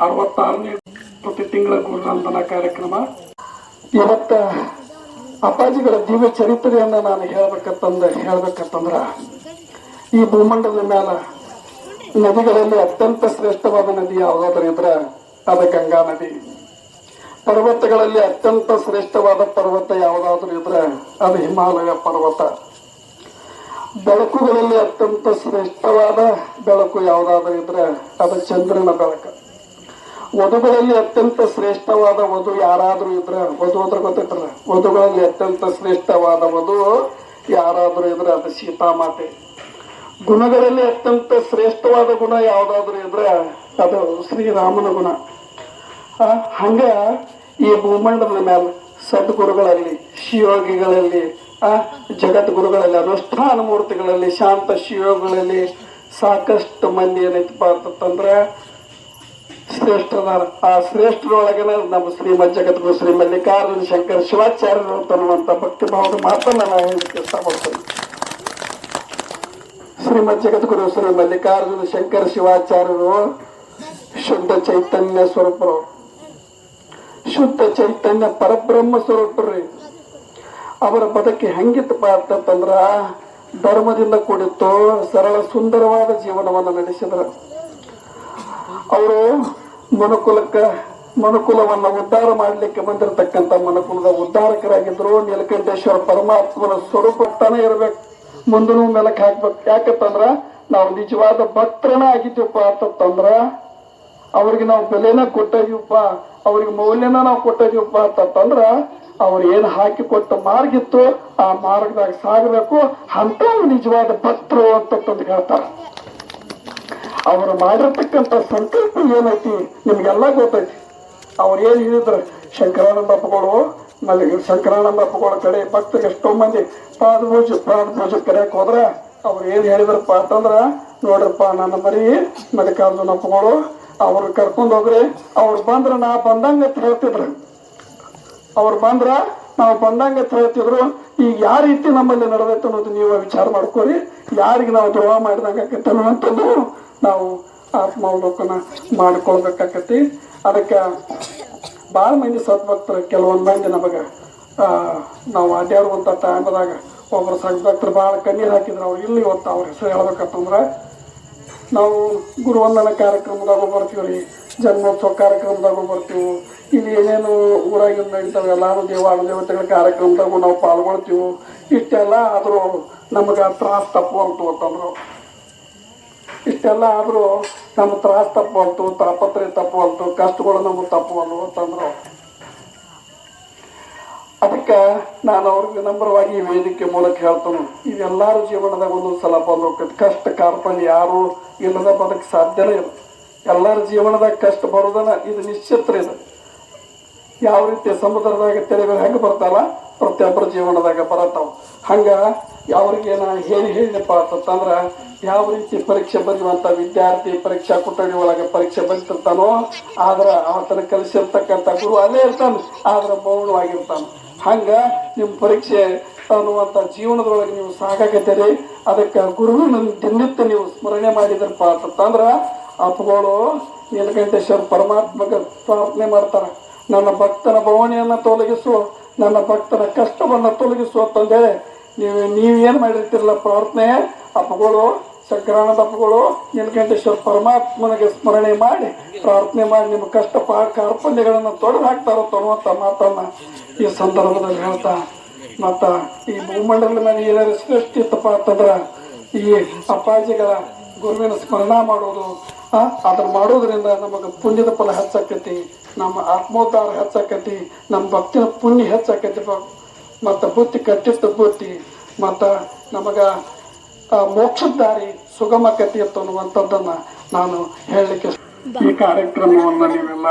66ನೇ ಪ್ರತಿ ತಿಂಗಳ ಗುರುವಂದನ ಕಾರ್ಯಕ್ರಮ. ಇವತ್ತ ಅಪ್ಪಾಜಿಗಳ ದಿವ್ಯ ಚರಿತ್ರೆಯನ್ನ ನಾನು ಹೇಳ್ಬೇಕಂತಂದ್ರ ಈ ಭೂಮಂಡಲದ ಮ್ಯಾಲ ನದಿಗಳಲ್ಲಿ ಅತ್ಯಂತ ಶ್ರೇಷ್ಠವಾದ ನದಿ ಯಾವುದಾದ್ರೂ ಇದ್ರೆ ಅದು ಗಂಗಾ ನದಿ. ಪರ್ವತಗಳಲ್ಲಿ ಅತ್ಯಂತ ಶ್ರೇಷ್ಠವಾದ ಪರ್ವತ ಯಾವುದಾದ್ರೂ ಇದ್ರೆ ಅದು ಹಿಮಾಲಯ ಪರ್ವತ. ಬೆಳಕುಗಳಲ್ಲಿ ಅತ್ಯಂತ ಶ್ರೇಷ್ಠವಾದ ಬೆಳಕು ಯಾವುದಾದ್ರೂ ಇದ್ರೆ ಅದು ಚಂದ್ರನ ಬೆಳಕು. ವಧುಗಳಲ್ಲಿ ಅತ್ಯಂತ ಶ್ರೇಷ್ಠವಾದ ವಧು ಯಾರಾದ್ರೂ ಇದ್ರೆ, ವಧು ಅಂದ್ರೆ ಗೊತ್ತೈತ್ರಲ್ಲ, ವಧುಗಳಲ್ಲಿ ಅತ್ಯಂತ ಶ್ರೇಷ್ಠವಾದ ವಧು ಯಾರಾದ್ರೂ ಇದ್ರೆ ಅದು ಸೀತಾಮಾತೆ. ಗುಣಗಳಲ್ಲಿ ಅತ್ಯಂತ ಶ್ರೇಷ್ಠವಾದ ಗುಣ ಯಾವುದಾದ್ರೂ ಇದ್ರೆ ಅದು ಶ್ರೀರಾಮನ ಗುಣ. ಹಂಗ ಈ ಭೂಮಂಡಲದ ಮೇಲೆ ಸದ್ಗುರುಗಳಲ್ಲಿ, ಶಿವಯೋಗಿಗಳಲ್ಲಿ, ಜಗದ್ಗುರುಗಳಲ್ಲಿ, ಅನುಷ್ಠಾನ ಮೂರ್ತಿಗಳಲ್ಲಿ, ಶಾಂತ ಶಿವಯೋಗಿಗಳಲ್ಲಿ ಸಾಕಷ್ಟು ಮಂದಿ ಏನೈತಪ್ಪ ಅಂತಂದ್ರೆ ಶ್ರೇಷ್ಠದಾರ. ಆ ಶ್ರೇಷ್ಠರೊಳಗನ ನಮ್ಮ ಶ್ರೀಮದ್ ಜಗದ್ಗುರು ಶ್ರೀ ಮಲ್ಲಿಕಾರ್ಜುನ ಶಂಕರ ಶಿವಾಚಾರ್ಯರು ತನ್ನುವಂತ ಭಕ್ತಿ ಭಾವದ ಮಾತನ್ನ ನಾನು ಹೇಳಲಿಕ್ಕೆ ಇಷ್ಟಪಡ್ತೇನೆ. ಶ್ರೀಮದ್ ಜಗದ್ಗುರು ಶ್ರೀ ಮಲ್ಲಿಕಾರ್ಜುನ ಶಂಕರ ಶಿವಾಚಾರ್ಯರು ಶುದ್ಧ ಚೈತನ್ಯ ಸ್ವರೂಪರು, ಶುದ್ಧ ಚೈತನ್ಯ ಪರಬ್ರಹ್ಮ ಸ್ವರೂಪರ್ರಿ. ಅವರ ಬದುಕಿ ಹೆಂಗಿತ್ತಪ್ಪ ಅಂತಂದ್ರ ಧರ್ಮದಿಂದ ಕೂಡಿತ್ತು, ಸರಳ ಸುಂದರವಾದ ಜೀವನವನ್ನು ನಡೆಸಿದ್ರು. ಅವರು ಮನುಕುಲವನ್ನ ಉದ್ಧಾರ ಮಾಡ್ಲಿಕ್ಕೆ ಬಂದಿರತಕ್ಕಂತ ಮನುಕುಲದ ಉದ್ಧಾರಕರಾಗಿದ್ರು. ನೀಲಕಂಠೇಶ್ವರ ಪರಮಾತ್ಮನ ಸ್ವರೂಪತ್ತಾನೆ ಇರ್ಬೇಕು, ಮುಂದೂ ಮೇಲಕ್ಕೆ ಹಾಕ್ಬೇಕು. ಯಾಕಂತಂದ್ರ ನಾವು ನಿಜವಾದ ಭಕ್ತರನ್ನ ಆಗಿದ್ದೀವಪ್ಪ ಅಂತಂದ್ರ ಅವ್ರಿಗೆ ನಾವು ಬೆಲೆನ ಕೊಟ್ಟಿದೀವಪ್ಪ, ಅವ್ರಿಗೆ ಮೌಲ್ಯನ ನಾವು ಕೊಟ್ಟಿದೀವಪ್ಪ ಅಂತಂದ್ರ ಅವ್ರು ಏನ್ ಹಾಕಿ ಕೊಟ್ಟ ಮಾರ್ಗ ಇತ್ತು ಆ ಮಾರ್ಗದಾಗ ಸಾಗಬೇಕು. ಅಂತ ನಿಜವಾದ ಭಕ್ತರು ಅಂತಂದು ಹೇಳ್ತಾರೆ. ಅವರು ಮಾಡಿರ್ತಕ್ಕಂಥ ಸಂಕಲ್ಪ ಏನೈತಿ ನಿಮ್ಗೆಲ್ಲ ಗೊತ್ತೈತಿ. ಅವ್ರು ಏನ್ ಹೇಳಿದ್ರು, ಶಂಕರಾನಂದ ಅಪ್ಪಗಳು ಕಡೆ ಭಕ್ತರಿಗೆ ಎಷ್ಟೋ ಮಂದಿ ಪಾದ ಕರೆಯಕ್ ಹೋದ್ರ ಅವ್ರು ಏನ್ ಹೇಳಿದ್ರಪ್ಪ ಅಂತಂದ್ರ, ನೋಡ್ರಪ್ಪ ನನ್ನ ಮರಿ ಮಲ್ಲಿಕಾರ್ಜುನ ಅಪ್ಪಗಳು ಅವ್ರು ಕರ್ಕೊಂಡ್ ಹೋಗ್ರಿ, ಅವ್ರು ಬಂದ್ರ ನಾ ಬಂದಂಗ ಹೇಳ್ತಿದ್ರು, ಅವ್ರು ಬಂದ್ರ ನಾವು ಬಂದಂಗ ಹೇಳ್ತಿದ್ರು. ಈಗ ಯಾವ ರೀತಿ ನಮ್ಮಲ್ಲಿ ನಡೆದೈತೆ ಅನ್ನೋದು ನೀವು ವಿಚಾರ ಮಾಡ್ಕೋರಿ, ಯಾರಿಗೆ ನಾವು ದ್ರೋಹ ಮಾಡಿದಂಗ ಆಕೈತೆ ಅನ್ನುವಂಥದ್ದು ನಾವು ಆತ್ಮಾವಲೋಕನ ಮಾಡ್ಕೊಳ್ಬೇಕಾಕತಿ. ಅದಕ್ಕೆ ಭಾಳ ಮಂದಿ ಸದ್ಭಕ್ತರು, ಕೆಲವೊಂದು ಮಂದಿ ನಮಗೆ ನಾವು ಅಡ್ಡಾಡುವಂಥ ಟೈಮ್ದಾಗ ಒಬ್ಬರು ಸದ್ಭಕ್ತರು ಭಾಳ ಕಣ್ಣೀರು ಹಾಕಿದ್ರು. ಅವ್ರು ಇಲ್ಲಿ ಇವತ್ತು ಅವ್ರ ಹೆಸರು ಹೇಳ್ಬೇಕಂತಂದ್ರೆ ನಾವು ಗುರುವಂದನ ಕಾರ್ಯಕ್ರಮದಾಗ ಬರ್ತೀವಿ ರೀ, ಜನ್ಮೋತ್ಸವ ಕಾರ್ಯಕ್ರಮದಾಗ ಬರ್ತೀವಿ, ಇಲ್ಲಿ ಏನೇನು ಊರಾಗಿಂದ ನಡೀತಾವೆ ಎಲ್ಲಾರು ದೇವತೆಗಳ ಕಾರ್ಯಕ್ರಮದಾಗೂ ನಾವು ಪಾಲ್ಗೊಳ್ತೀವಿ. ಇಷ್ಟೆಲ್ಲ ಆದರೂ ನಮಗೆ ತ್ರಾಸ ತಪ್ಪುವಂತು ಅಂತಂದ್ರು. ಇಷ್ಟೆಲ್ಲ ಆದರೂ ನಮ್ಮ ತ್ರಾಸ ತಪ್ಪುವಂತು, ತಾಪತ್ರೆ ತಪ್ಪುವಂತು, ಕಷ್ಟಗಳು ನಮಗೆ ತಪ್ಪುವಲ್ವ ಅಂತಂದ್ರು. ಅದಕ್ಕೆ ನಾನು ಅವ್ರಿಗೆ ವಿನಮ್ರವಾಗಿ ಈ ವೇದಿಕೆ ಮೂಲಕ ಹೇಳ್ತಾನೆ, ಇದೆಲ್ಲರೂ ಜೀವನದಾಗ ಒಂದೊಂದು ಸಲ ಬಂದೋಗ್ತೈತಿ. ಕಷ್ಟ ಕಾರ್ಪಣ್ಯ ಯಾರು ಇಲ್ಲದ ಬದಕ್ಕೆ ಸಾಧ್ಯನೇ ಇಲ್ಲ. ಎಲ್ಲರ ಜೀವನದಾಗ ಕಷ್ಟ ಬರೋದನ್ನ ಇದು ನಿಶ್ಚಿತ್ರ ಇದೆ. ಯಾವ ರೀತಿ ಸಮುದ್ರದಾಗ ತೆರೆಗಳು ಹೆಂಗೆ ಬರ್ತಾವಲ್ಲ ಪ್ರತಿಯೊಬ್ಬರ ಜೀವನದಾಗ ಬರತ್ತಾವ. ಹಂಗ ಯಾವ್ರಿಗೇನ ಹೇಳಿದಪ್ಪ ಅಂತಂದ್ರ, ಯಾವ ರೀತಿ ಪರೀಕ್ಷೆ ಬರೆಯುವಂತ ವಿದ್ಯಾರ್ಥಿ ಪರೀಕ್ಷಾ ಕೊಠಡಿ ಒಳಗೆ ಪರೀಕ್ಷೆ ಬರೀತಿರ್ತಾನೋ ಆದ್ರ ಆತನ ಕಲಿಸಿರ್ತಕ್ಕಂಥ ಗುರು ಅಲ್ಲೇ ಇರ್ತಾನೆ, ಆದ್ರ ಮೌನವಾಗಿರ್ತಾನೆ. ಹಂಗ ನಿಮ್ಮ ಪರೀಕ್ಷೆ ಅನ್ನುವಂಥ ಜೀವನದೊಳಗೆ ನೀವು ಸಾಕಾಗತ್ತೀರಿ. ಅದಕ್ಕೆ ಗುರುವಿನ ದಿನನಿತ್ಯ ನೀವು ಸ್ಮರಣೆ ಮಾಡಿದ್ರಪ್ಪ ಅಂತಂದ್ರ ಅಪ್ಪಗಳು ನೀಲಕಂಠೇಶ್ವರ ಪರಮಾತ್ಮಗೆ ಪ್ರಾರ್ಥನೆ ಮಾಡ್ತಾರ, ನನ್ನ ಭಕ್ತನ ಭವನೆಯನ್ನ ತೊಲಗಿಸು, ನನ್ನ ಭಕ್ತನ ಕಷ್ಟವನ್ನ ತೊಲಗಿಸು ಅಂತಂದೇಳಿ ನೀವೇನು ಮಾಡಿರ್ತಿರಲ್ಲ ಪ್ರಾರ್ಥನೆ. ಅಪ್ಪಗಳು ಶಂಕರಾನಂದ ಅಪ್ಪಗಳು ನೀಲಕಂಠೇಶ್ವರ ಪರಮಾತ್ಮನಿಗೆ ಸ್ಮರಣೆ ಮಾಡಿ ಪ್ರಾರ್ಥನೆ ಮಾಡಿ ನಿಮ್ಮ ಕಷ್ಟ ಕಾರ್ಪಣ್ಯಗಳನ್ನು ತೊಡೆದು ಹಾಕ್ತಾರೋ ಅನ್ನುವಂಥ ಮಾತನ್ನ ಈ ಸಂದರ್ಭದಲ್ಲಿ ಹೇಳ್ತಾ, ಮತ್ತ ಈ ಭೂಮಂಡಲದ ಮೇಲೆ ಏನಾದ್ರು ಸೃಷ್ಟಿ ಇತ್ತಪ್ಪ ಅಂತಂದ್ರ ಈ ಅಪ್ಪಾಜಿಗಳ ಗುರುವಿನ ಸ್ಮರಣ ಮಾಡೋದು, ಅದನ್ನ ಮಾಡೋದ್ರಿಂದ ನಮಗೆ ಪುಣ್ಯದ ಫಲ ಹೆಚ್ಚಾಕತಿ, ನಮ್ಮ ಆತ್ಮೋದ್ಧಾರ ಹೆಚ್ಚಾಕತಿ, ನಮ್ಮ ಭಕ್ತಿನ ಪುಣ್ಯ ಹೆಚ್ಚಾಕತಿ, ಮತ್ತು ಬುದ್ಧಿ ಕಟ್ಟಿಟ್ಟ ಬುದ್ಧಿ, ಮತ್ತು ನಮಗೆ ಮೋಕ್ಷದ ದಾರಿ ಸುಗಮಕತಿ ಅನ್ನುವಂಥದ್ದನ್ನ ನಾನು ಹೇಳಲಿಕ್ಕೆ. ಈ ಕಾರ್ಯಕ್ರಮವನ್ನು ನೀವೆಲ್ಲ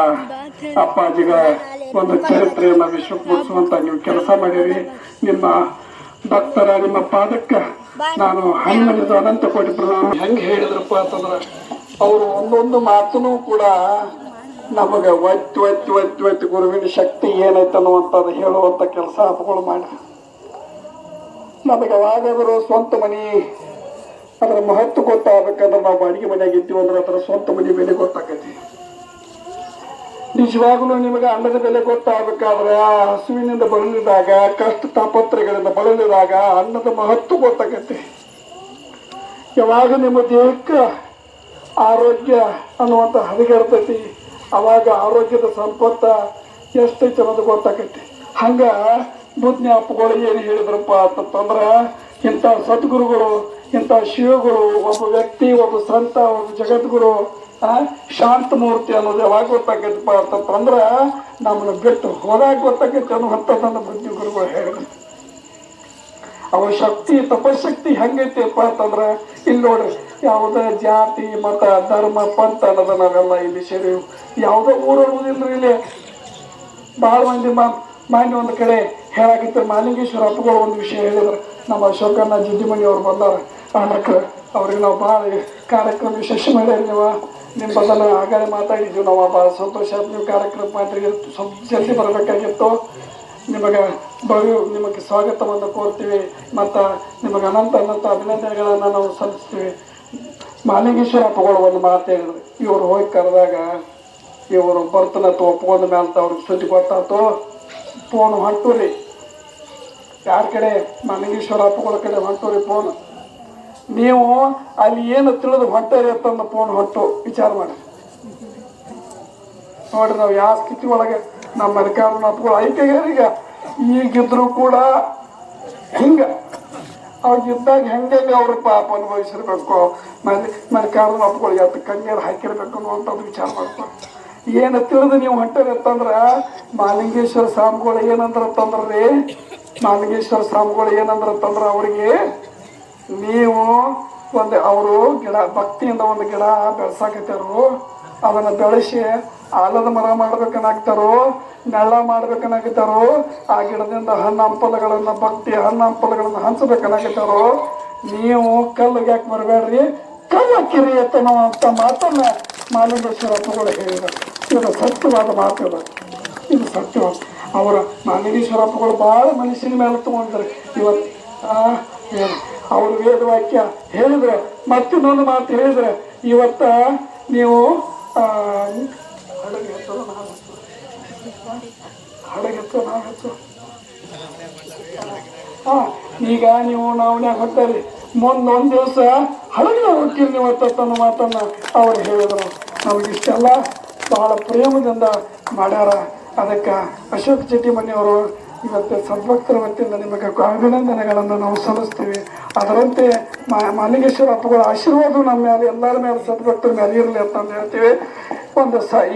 ಅಪ್ಪಾಜಿಗಳ ಒಂದು ಚರಿತ್ರೆಯನ್ನ ವಿಶ್ವಕ್ಕೆ ಮುಟ್ಟಿಸುವಂತ ನೀವು ಕೆಲಸ ಮಾಡಿರಿ. ನಿಮ್ಮ ಭಕ್ತರ ನಿಮ್ಮ ಪಾದಕ್ಕೆ ನಾನು ಹಣ್ಣು ಅನಂತ ಕೋಟಿ ಪ್ರಣಾಮ. ಹೆಂಗೆ ಹೇಳಿದ್ರಪ್ಪ ಅಂತಂದ್ರೆ ಅವರು ಒಂದೊಂದು ಮಾತನ್ನು ಕೂಡ ನಮಗೆ ಒತ್ತಿ ಗುರುವಿನ ಶಕ್ತಿ ಏನೈತೆ ಅನ್ನುವಂಥದ್ದು ಹೇಳುವಂಥ ಕೆಲಸ ಅಪ್ಪಗಳು ಮಾಡಿ. ನಮಗೆ ಯಾವಾಗಾದರೂ ಸ್ವಂತ ಮನೆ ಅದರ ಮಹತ್ವ ಗೊತ್ತಾಗಬೇಕಂದ್ರೆ ನಾವು ಬಾಡಿಗೆ ಮನೆಯಾಗ ಇದ್ದೀವಿ ಅಂದ್ರೆ ಅದರ ಸ್ವಂತ ಮನೆ ಬೆಲೆ ಗೊತ್ತಾಗೈತಿ. ನಿಜವಾಗ್ಲೂ ನಿಮಗೆ ಅನ್ನದ ಬೆಲೆ ಗೊತ್ತಾಗಬೇಕಾದ್ರೆ ಆ ಹಸುವಿನಿಂದ ಬಳಲಿದಾಗ ಕಷ್ಟ ತಾಪತ್ರಗಳಿಂದ ಬಳಲಿದಾಗ ಅನ್ನದ ಮಹತ್ವ ಗೊತ್ತಾಗತ್ತೆ. ಯಾವಾಗ ನಿಮ್ಮ ದೇಹಕ್ಕೆ ಆರೋಗ್ಯ ಅನ್ನುವಂಥ ಹದಗೆಡ್ತೈತಿ ಅವಾಗ ಆರೋಗ್ಯದ ಸಂಪತ್ತ ಎಷ್ಟೈತಿ ಅನ್ನೋದು ಗೊತ್ತಾಗೈತಿ. ಹಂಗ ಬುದ್ಧಾಪಗಳು ಏನು ಹೇಳಿದ್ರಪ್ಪ ಅಂತಂದ್ರೆ ಇಂಥ ಸದ್ಗುರುಗಳು ಇಂಥ ಶಿವಗಳು ಒಬ್ಬ ವ್ಯಕ್ತಿ ಒಬ್ಬ ಸಂತ ಒಬ್ಬ ಜಗದ್ಗುರು ಶಾಂತ ಮೂರ್ತಿ ಅನ್ನೋದು ಯಾವಾಗ ಗೊತ್ತಾಗೈತಪ್ಪ ಅಂತಂದ್ರೆ ನಮ್ಮನ್ನು ಬಿಟ್ಟು ಹೋದಾಗ ಗೊತ್ತಾಗೈತೆ ಅನ್ನುವಂಥದ್ದನ್ನು ಬುದ್ಧಿ ಗುರುಗಳು ಹೇಳಿದ್ರು. ಅವ ಶಕ್ತಿ ತಪಶಕ್ತಿ ಹೆಂಗೈತಿಪ್ಪ ಅಂತಂದ್ರೆ ಇಲ್ಲಿ ನೋಡ್ರಿ, ಯಾವುದೇ ಜಾತಿ ಮತ ಧರ್ಮ ಪಂಥ ಅನ್ನೋದು ನಾವೆಲ್ಲ ಇಲ್ಲಿ ಸೇರಿ ಯಾವುದೋ ಊರಲ್ರಿ. ಇಲ್ಲಿ ಭಾಳ ಮಂದಿ ಮಾನ್ಯ ಒಂದು ಕಡೆ ಹೇಳಾಗಿತ್ತು. ಮಾಲಿಂಗೇಶ್ವರ ಅಪ್ಪಗಳು ಒಂದು ವಿಷಯ ಹೇಳಿದ್ರು. ನಮ್ಮ ಅಶೋಕಣ್ಣ ಜಿಡ್ಡಿಮಣಿ ಅವ್ರು ಬಂದಾರ ಅನ್ನಕ್ಕೆ ಅವ್ರಿಗೆ ನಾವು ಭಾಳ ಕಾರ್ಯಕ್ರಮ ವಿಶೇಷ ಮಾಡ್ಯಾರ. ನೀವು ನಿಮ್ಮ ಬದಲು ಆಗಲೇ ಮಾತಾಡಿದ್ವಿ ನಾವು. ಭಾಳ ಸಂತೋಷ ನೀವು ಕಾರ್ಯಕ್ರಮ ಮಾಡಿರಿ, ಸ್ವಲ್ಪ ಜಲ್ದಿ ಬರಬೇಕಾಗಿತ್ತು. ನಿಮಗೆ ಸ್ವಾಗತವನ್ನು ಕೋರ್ತೀವಿ ಮತ್ತು ನಿಮಗೆ ಅನಂತ ಅಭಿನಂದನೆಗಳನ್ನು ನಾವು ಸಲ್ಲಿಸ್ತೀವಿ. ಮಾಲಿಂಗೇಶ್ವರ ಅಪ್ಪಗಳು ಒಂದು ಮಾತು ಹೇಳಿದ್ರು. ಇವರು ಹೋಗಿ ಕರೆದಾಗ ಇವರು ಬರ್ತನತ್ತು ಒಪ್ಕೊಂಡ ಮೇಲೆ ಅವ್ರಿಗೆ ಸುದ್ದಿ ಗೊತ್ತಾಯ್ತು. ಫೋನ್ ಹೊಂಟೂರಿ ಯಾರ ಕಡೆ? ಮಾಲಿಂಗೇಶ್ವರ ಅಪ್ಪಗಳ ಕಡೆ ಹೊಂಟೂರಿ ಫೋನ್. ನೀವು ಅಲ್ಲಿ ಏನು ತಿಳಿದು ಹೊಂಟರಿ ಅಂತಂದು ಫೋನ್ ಹೊಂಟು ವಿಚಾರ ಮಾಡಿ ನೋಡ್ರಿ. ನಾವು ಯಾವ ಸ್ಥಿತಿ ಒಳಗೆ ನಮ್ಮ ಮಲ್ಲಿಕಾರ್ಜುನ ಅಪ್ಪಗಳು ಐಕ್ಯ ಈಗಿದ್ರು ಕೂಡ ಹಿಂಗೆ ಅವ್ರಿಗಿದ್ದಾಗ ಹೆಂಗೆ ಅವ್ರ ಪಾಪ ಅನುಭವಿಸಿರ್ಬೇಕು. ಮಲ್ಲಿಕಾರ್ಜುನ ಅಪ್ಪಗಳು ಯಾತ ಕಣ್ಣೀರು ಹಾಕಿರ್ಬೇಕು ಅನ್ನುವಂಥದ್ದು ವಿಚಾರ ಮಾಡ್ತಾರೆ. ಏನು ತಿಳಿದು ನೀವು ಹೊಂಟರಿ ಅಂತಂದ್ರೆ ಮಾಲಿಂಗೇಶ್ವರ ಸ್ವಾಮಿಗಳು ಏನಂದ್ರತ್ತಂದ್ರೆ ಮಾಲಿಂಗೇಶ್ವರ ಸ್ವಾಮಿಗಳು ಏನಂದ್ರತ್ತಂದ್ರೆ ಅವ್ರಿಗೆ ನೀವು ಅವರು ಗಿಡ ಭಕ್ತಿಯಿಂದ ಒಂದು ಗಿಡ ಬೆಳೆಸಾಕತ್ತಾರು. ಅದನ್ನು ಬೆಳೆಸಿ ಆಲದ ಮರ ಮಾಡ್ಬೇಕನ್ನಾಗ್ತಾರೋ ನೆಳ ಮಾಡ್ಬೇಕನ್ನಾಗಿದ್ದಾರೋ ಆ ಗಿಡದಿಂದ ಹಣ್ಣು ಹಂಪಲುಗಳನ್ನು ಭಕ್ತಿ ಹಣ್ಣು ಹಂಪಲುಗಳನ್ನು ಹಂಚಬೇಕನ್ನಾಗಿದ್ದಾರೋ ನೀವು ಕಲ್ಲಿಗೆ ಯಾಕೆ ಬರಬೇಡ್ರಿ ಕಲ್ಲು ಹಾಕಿರಿ ಅನ್ನುವಂಥ ಮಾತನ್ನು ಮಾಲಿಂಗೇಶ್ವರ ಅಪ್ಪಗಳು ಹೇಳಿದರು. ಇದು ಸತ್ಯವಾದ ಮಾತು. ಇದು ಸತ್ಯವಾದ. ಅವರ ಮಾಲಿಂಗೇಶ್ವರ ಅಪ್ಪಗಳು ಭಾಳ ಮನುಷ್ಯನ ಮೇಲೆ ತಗೊಂಡ್ರೆ ಇವತ್ತು ಅವರು ವೇದವಾಕ್ಯ ಹೇಳಿದ್ರೆ ಮತ್ತಿನ್ನೊಂದು ಮಾತು ಹೇಳಿದ್ರೆ ಇವತ್ತ ನೀವು ಈಗ ನೀವು ನಾವ್ನ್ಯಾಗ ಹೊಂಟಾರಿ ಮುಂದೊಂದು ದಿವಸ ಹಳಗಿನ ಹೋಗ್ತೀರಿ ನೀವು ಅನ್ನೋ ಮಾತನ್ನ ಅವ್ರು ಹೇಳಿದ್ರು. ನಮಗಿಷ್ಟೆಲ್ಲ ಬಹಳ ಪ್ರೇಮದಿಂದ ಮಾಡ್ಯಾರ. ಅದಕ್ಕೆ ಅಶೋಕ್ ಚಿಟ್ಟಿಮನಿಯವರು ಇವತ್ತು ಸದ್ಭಕ್ತರ ವತಿಯಿಂದ ನಿಮಗೆ ಅಭಿನಂದನೆಗಳನ್ನು ನಾವು ಸಲ್ಲಿಸ್ತೀವಿ. ಅದರಂತೆ ಮಾಲಿಂಗೇಶ್ವರ ಅಪ್ಪಗಳ ಆಶೀರ್ವಾದ ನಮ್ಮ ಮೇಲೆ ಎಲ್ಲರ ಮೇಲೆ ಸದ್ಭಕ್ತರ ಮೇಲೆ ಇರಲಿ ಅಂತಂದು ಹೇಳ್ತೀವಿ.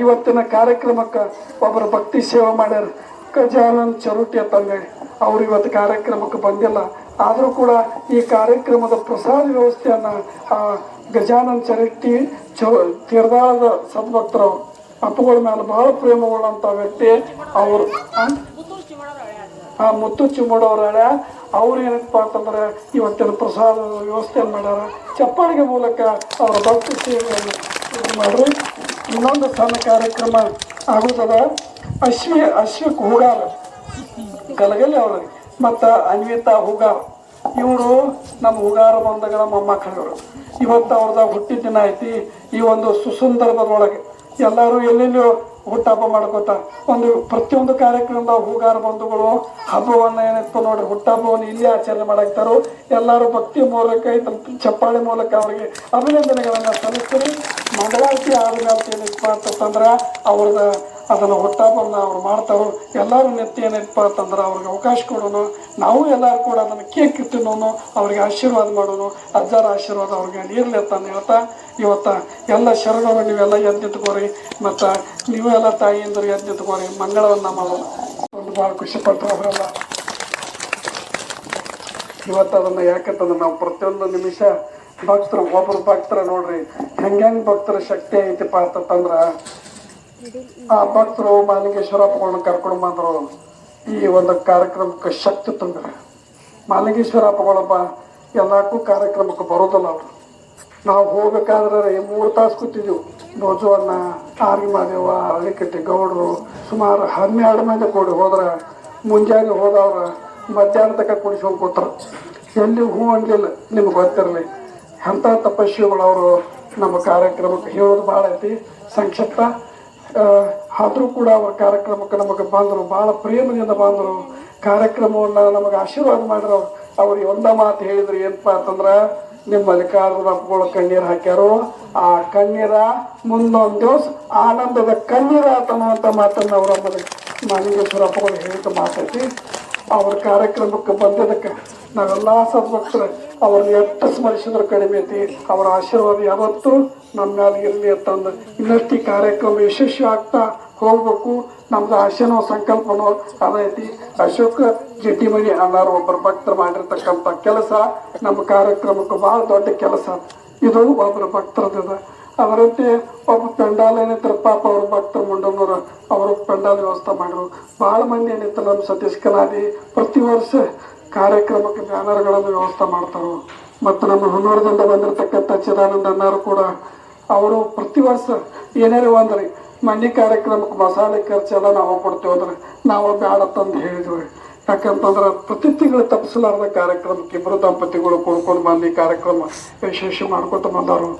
ಇವತ್ತಿನ ಕಾರ್ಯಕ್ರಮಕ್ಕೆ ಒಬ್ಬರು ಭಕ್ತಿ ಸೇವೆ ಮಾಡ್ಯಾರ ಗಜಾನನ್ ಚರುಟಿ ಅಂತಂದೇಳಿ. ಅವ್ರು ಇವತ್ತು ಕಾರ್ಯಕ್ರಮಕ್ಕೆ ಬಂದಿಲ್ಲ. ಆದರೂ ಕೂಡ ಈ ಕಾರ್ಯಕ್ರಮದ ಪ್ರಸಾದ ವ್ಯವಸ್ಥೆಯನ್ನು ಗಜಾನನ್ ಚರುಟಿ ತೀರ್ದಾಳದ ಸದ್ಭಕ್ತರು ಅಪ್ಪಗಳ ಮೇಲೆ ಬಹಳ ಪ್ರೇಮಗೊಳ್ಳುವಂಥ ವ್ಯಕ್ತಿ ಅವರು. ಮುತ್ತು ಚಿಮ್ಮಡವ್ರ ಅವ್ರು ಏನಪ್ಪ ಅಂತಂದ್ರೆ ಇವತ್ತಿನ ಪ್ರಸಾದ ವ್ಯವಸ್ಥೆಯನ್ನು ಮಾಡ್ಯಾರ. ಚಪ್ಪಾಳಿಗೆ ಮೂಲಕ ಅವರ ಭಕ್ತಿ ಸೇವೆಯನ್ನು ಮಾಡ್ರಿ. ಇನ್ನೊಂದು ಸಣ್ಣ ಕಾರ್ಯಕ್ರಮ ಆಗುತ್ತದ. ಅಶ್ವಿಕ್ ಹೂಗಾರ ಗಲಗಲಿ ಅವ್ರಿಗೆ ಮತ್ತು ಅನ್ವಿತಾ ಹೂಗಾರ ಇವರು ನಮ್ಮ ಹೂಗಾರ ಬಂಧಗಳ ಮೊಮ್ಮಕ್ಕಳು. ಇವತ್ತು ಅವ್ರದಾಗ ಹುಟ್ಟಿದ ದಿನ ಐತಿ. ಈ ಒಂದು ಸುಸಂದರ್ಭದೊಳಗೆ ಎಲ್ಲರೂ ಎಲ್ಲೆಲ್ಲೂ ಹುಟ್ಟಹಬ್ಬ ಮಾಡ್ಕೋತ ಒಂದು ಪ್ರತಿಯೊಂದು ಕಾರ್ಯಕ್ರಮದಾಗ ಹೂಗಾರ ಬಂಧುಗಳು ಹಬ್ಬವನ್ನು ಏನಪ್ಪ ನೋಡ್ರಿ ಹುಟ್ಟಹಬ್ಬವನ್ನು ಇಲ್ಲಿ ಆಚರಣೆ ಮಾಡಾಕ್ತಾರೋ. ಎಲ್ಲರೂ ಭಕ್ತಿ ಮೂಲಕ ಚಪ್ಪಾಳೆ ಮೂಲಕ ಅವರಿಗೆ ಅಭಿನಂದನೆಗಳನ್ನು ಸಲ್ಲಿಸ್ತೀರಿ. ಮಂಗಳಾರತಿ ಆರತಿ ಏನಪ್ಪ ಅಂತಂದ್ರೆ ಅವ್ರದ್ದು ಅದನ್ನು ಹುಟ್ಟಹಬ್ಬವನ್ನು ಅವ್ರು ಮಾಡ್ತಾರೋ. ಎಲ್ಲರೂ ನೆತ್ತಿ ಏನಪ್ಪ ಅಂತಂದ್ರೆ ಅವ್ರಿಗೆ ಅವಕಾಶ ಕೊಡೋನು. ನಾವು ಎಲ್ಲರೂ ಕೂಡ ಅದನ್ನು ಕೇಕ್ ತಿನ್ನೋನು, ಅವ್ರಿಗೆ ಆಶೀರ್ವಾದ ಮಾಡೋನು. ಅಜ್ಜರ ಆಶೀರ್ವಾದ ಅವ್ರಿಗೆ ಇರಲಿ ಅಂತಂದು ಹೇಳ್ತಾ ಇವತ್ತು ಎಲ್ಲ ಶರಣರು ನೀವೆಲ್ಲ ಎದ್ದಿತ್ಕೋರಿ ಮತ್ತು ನೀವು ಎಲ್ಲ ತಾಯಿಯಿಂದರು ಎದ್ದಿತ್ಕೋರಿ ಮಂಗಳವನ್ನು ಮಾಡೋಣ. ಒಂದು ಭಾಳ ಖುಷಿ ಪಟ್ಟರು ಅವರೆಲ್ಲ. ಇವತ್ತು ಅದನ್ನು ಯಾಕಂತಂದ್ರೆ ನಾವು ಪ್ರತಿಯೊಂದು ನಿಮಿಷ ಭಕ್ತರು ಒಬ್ಬರು ಭಕ್ತರ ನೋಡ್ರಿ ಹೆಂಗೆ ಭಕ್ತರ ಶಕ್ತಿ ಐತಿಪ್ಪ ಅಂತಂದ್ರೆ ಆ ಭಕ್ತರು ಮಾಲಿಂಗೇಶ್ವರ ಅಪ್ಪಗಳನ್ನ ಕರ್ಕೊಂಡು ಬಂದರು. ಈ ಒಂದು ಕಾರ್ಯಕ್ರಮಕ್ಕೆ ಶಕ್ತಿ ತಂದ್ರೆ ಮಾಲಿಂಗೇಶ್ವರ ಅಪ್ಪಗಳಪ್ಪ ಎಲ್ಲಕ್ಕೂ ಕಾರ್ಯಕ್ರಮಕ್ಕೆ ಬರೋದಿಲ್ಲ ಅವರು. ನಾವು ಹೋಗ್ಬೇಕಾದ್ರೆ 3 ತಾಸು ಕೂತಿದ್ದೆವು. ಬೋಜುವನ್ನ ಆರ್ಗಿ ಮಾದೇವ ಅಳಿಕಟ್ಟಿ ಗೌಡರು ಸುಮಾರು 12 ಮಂದಿ ಕೂಡಿ ಹೋದ್ರೆ ಮುಂಜಾನೆ ಹೋದವ್ರು ಮಧ್ಯಾಹ್ನ ತನಕ ಕುಡಿಸ್ಕೊಂಡು ಕೂತಾರೆ. ಎಲ್ಲಿ ಹೂ ಅನ್ಲಿಲ್ಲ. ನಿಮ್ಗೆ ಗೊತ್ತಿರಲಿ ಅಂಥ ತಪಸ್ವಿಗಳು ಅವರು ನಮ್ಮ ಕಾರ್ಯಕ್ರಮಕ್ಕೆ ಹೇಳೋದು ಭಾಳ ಐತಿ. ಸಂಕ್ಷಿಪ್ತ ಆದರೂ ಕೂಡ ಅವ್ರ ಕಾರ್ಯಕ್ರಮಕ್ಕೆ ನಮಗೆ ಬಂದರು, ಭಾಳ ಪ್ರೇಮದಿಂದ ಬಂದರು. ಕಾರ್ಯಕ್ರಮವನ್ನು ನಮಗೆ ಆಶೀರ್ವಾದ ಮಾಡಿದ್ರು. ಅವ್ರಿಗೆ ಒಂದ ಮಾತು ಹೇಳಿದ್ರು, ಏನಪ್ಪ ಅಂತಂದ್ರೆ ನಿಮ್ಮ ಮಲ್ಲಿಕಾರ್ಜುನ ಅಪ್ಪಗಳು ಕಣ್ಣೀರು ಹಾಕ್ಯಾರು, ಆ ಕಣ್ಣೀರ ಮುಂದೊಂದು ದಿವಸ ಆನಂದದ ಕಣ್ಣೀರ ಅನ್ನುವಂಥ ಮಾತನ್ನು ಅವರ ಮಾಲಿಂಗೇಶ್ವರ ಅಪ್ಪಗಳು ಹೇಳಿದ ಮಾತೈತಿ. ಅವ್ರ ಕಾರ್ಯಕ್ರಮಕ್ಕೆ ಬಂದಿದ್ದಕ್ಕೆ ನಾವೆಲ್ಲ ಸದ್ಭಕ್ತರು ಅವ್ರನ್ನ ಎಷ್ಟು ಸ್ಮರಿಸಿದ್ರು ಕಡಿಮೆ ಐತಿ. ಅವರ ಆಶೀರ್ವಾದ ಯಾವತ್ತೂ ನಮ್ಮ ಮ್ಯಾಲೆ ಇರಲಿ ಅಂತಂದು ಇನ್ನಷ್ಟು ಈ ಕಾರ್ಯಕ್ರಮ ಯಶಸ್ವಿ ಆಗ್ತಾ ಹೋಗ್ಬೇಕು. ನಮ್ದು ಆಶೆನೋ ಸಂಕಲ್ಪನೋ ಅದೈತಿ. ಅಶೋಕ್ ಜಟ್ಟಿಮನಿ ಅನ್ನೋರು ಒಬ್ಬರು ಭಕ್ತರು ಮಾಡಿರ್ತಕ್ಕಂಥ ಕೆಲಸ ನಮ್ಮ ಕಾರ್ಯಕ್ರಮಕ್ಕೆ ಭಾಳ ದೊಡ್ಡ ಕೆಲಸ. ಇದು ಒಬ್ಬರು ಭಕ್ತರದಿದೆ. ಅದರಂತೆ ಒಬ್ಬ ಪೆಂಡಾಲ್ ಏನಿದ್ರು ಪಾಪ ಅವ್ರ ಭಕ್ತರು ಮುಂಡನವರು ಅವರು ಪೆಂಡಾಲ್ ವ್ಯವಸ್ಥೆ ಮಾಡಿದ್ರು. ಭಾಳ ಮಂದಿ ಏನಿತ್ತು ನಮ್ಮ ಸತೀಶ್ ಕಲಾದಿ ಪ್ರತಿ ವರ್ಷ ಕಾರ್ಯಕ್ರಮಕ್ಕೆ ಬ್ಯಾನರ್ಗಳನ್ನು ವ್ಯವಸ್ಥೆ ಮಾಡ್ತಾರೆ. ಮತ್ತು ನಮ್ಮ ಹೊನ್ನೂರದಿಂದ ಬಂದಿರತಕ್ಕಂಥ ಚಿದಾನಂದ ಅಣ್ಣಾರು ಕೂಡ ಅವರು ಪ್ರತಿ ವರ್ಷ ಏನೇನು ಅಂದ್ರಿ ಮನೆ ಕಾರ್ಯಕ್ರಮಕ್ಕೆ ಮಸಾಲೆ ಖರ್ಚೆಲ್ಲ ನಾವು ಕೊಡ್ತೀವಿ ಅಂದ್ರೆ ನಾವು ಬೇಡ ತಂದು ಹೇಳಿದ್ವಿ. ಯಾಕಂತಂದ್ರೆ ಪ್ರತಿ ತಿಂಗಳು ತಪ್ಪಿಸಲಾರ್ದ ಕಾರ್ಯಕ್ರಮಕ್ಕೆ ಇಬ್ಬರು ದಂಪತಿಗಳು ಕೂಡ್ಕೊಂಡು ಬಂದು ಈ ಕಾರ್ಯಕ್ರಮ ಯಶಸ್ವಿ ಮಾಡ್ಕೊತ ಬಂದರು.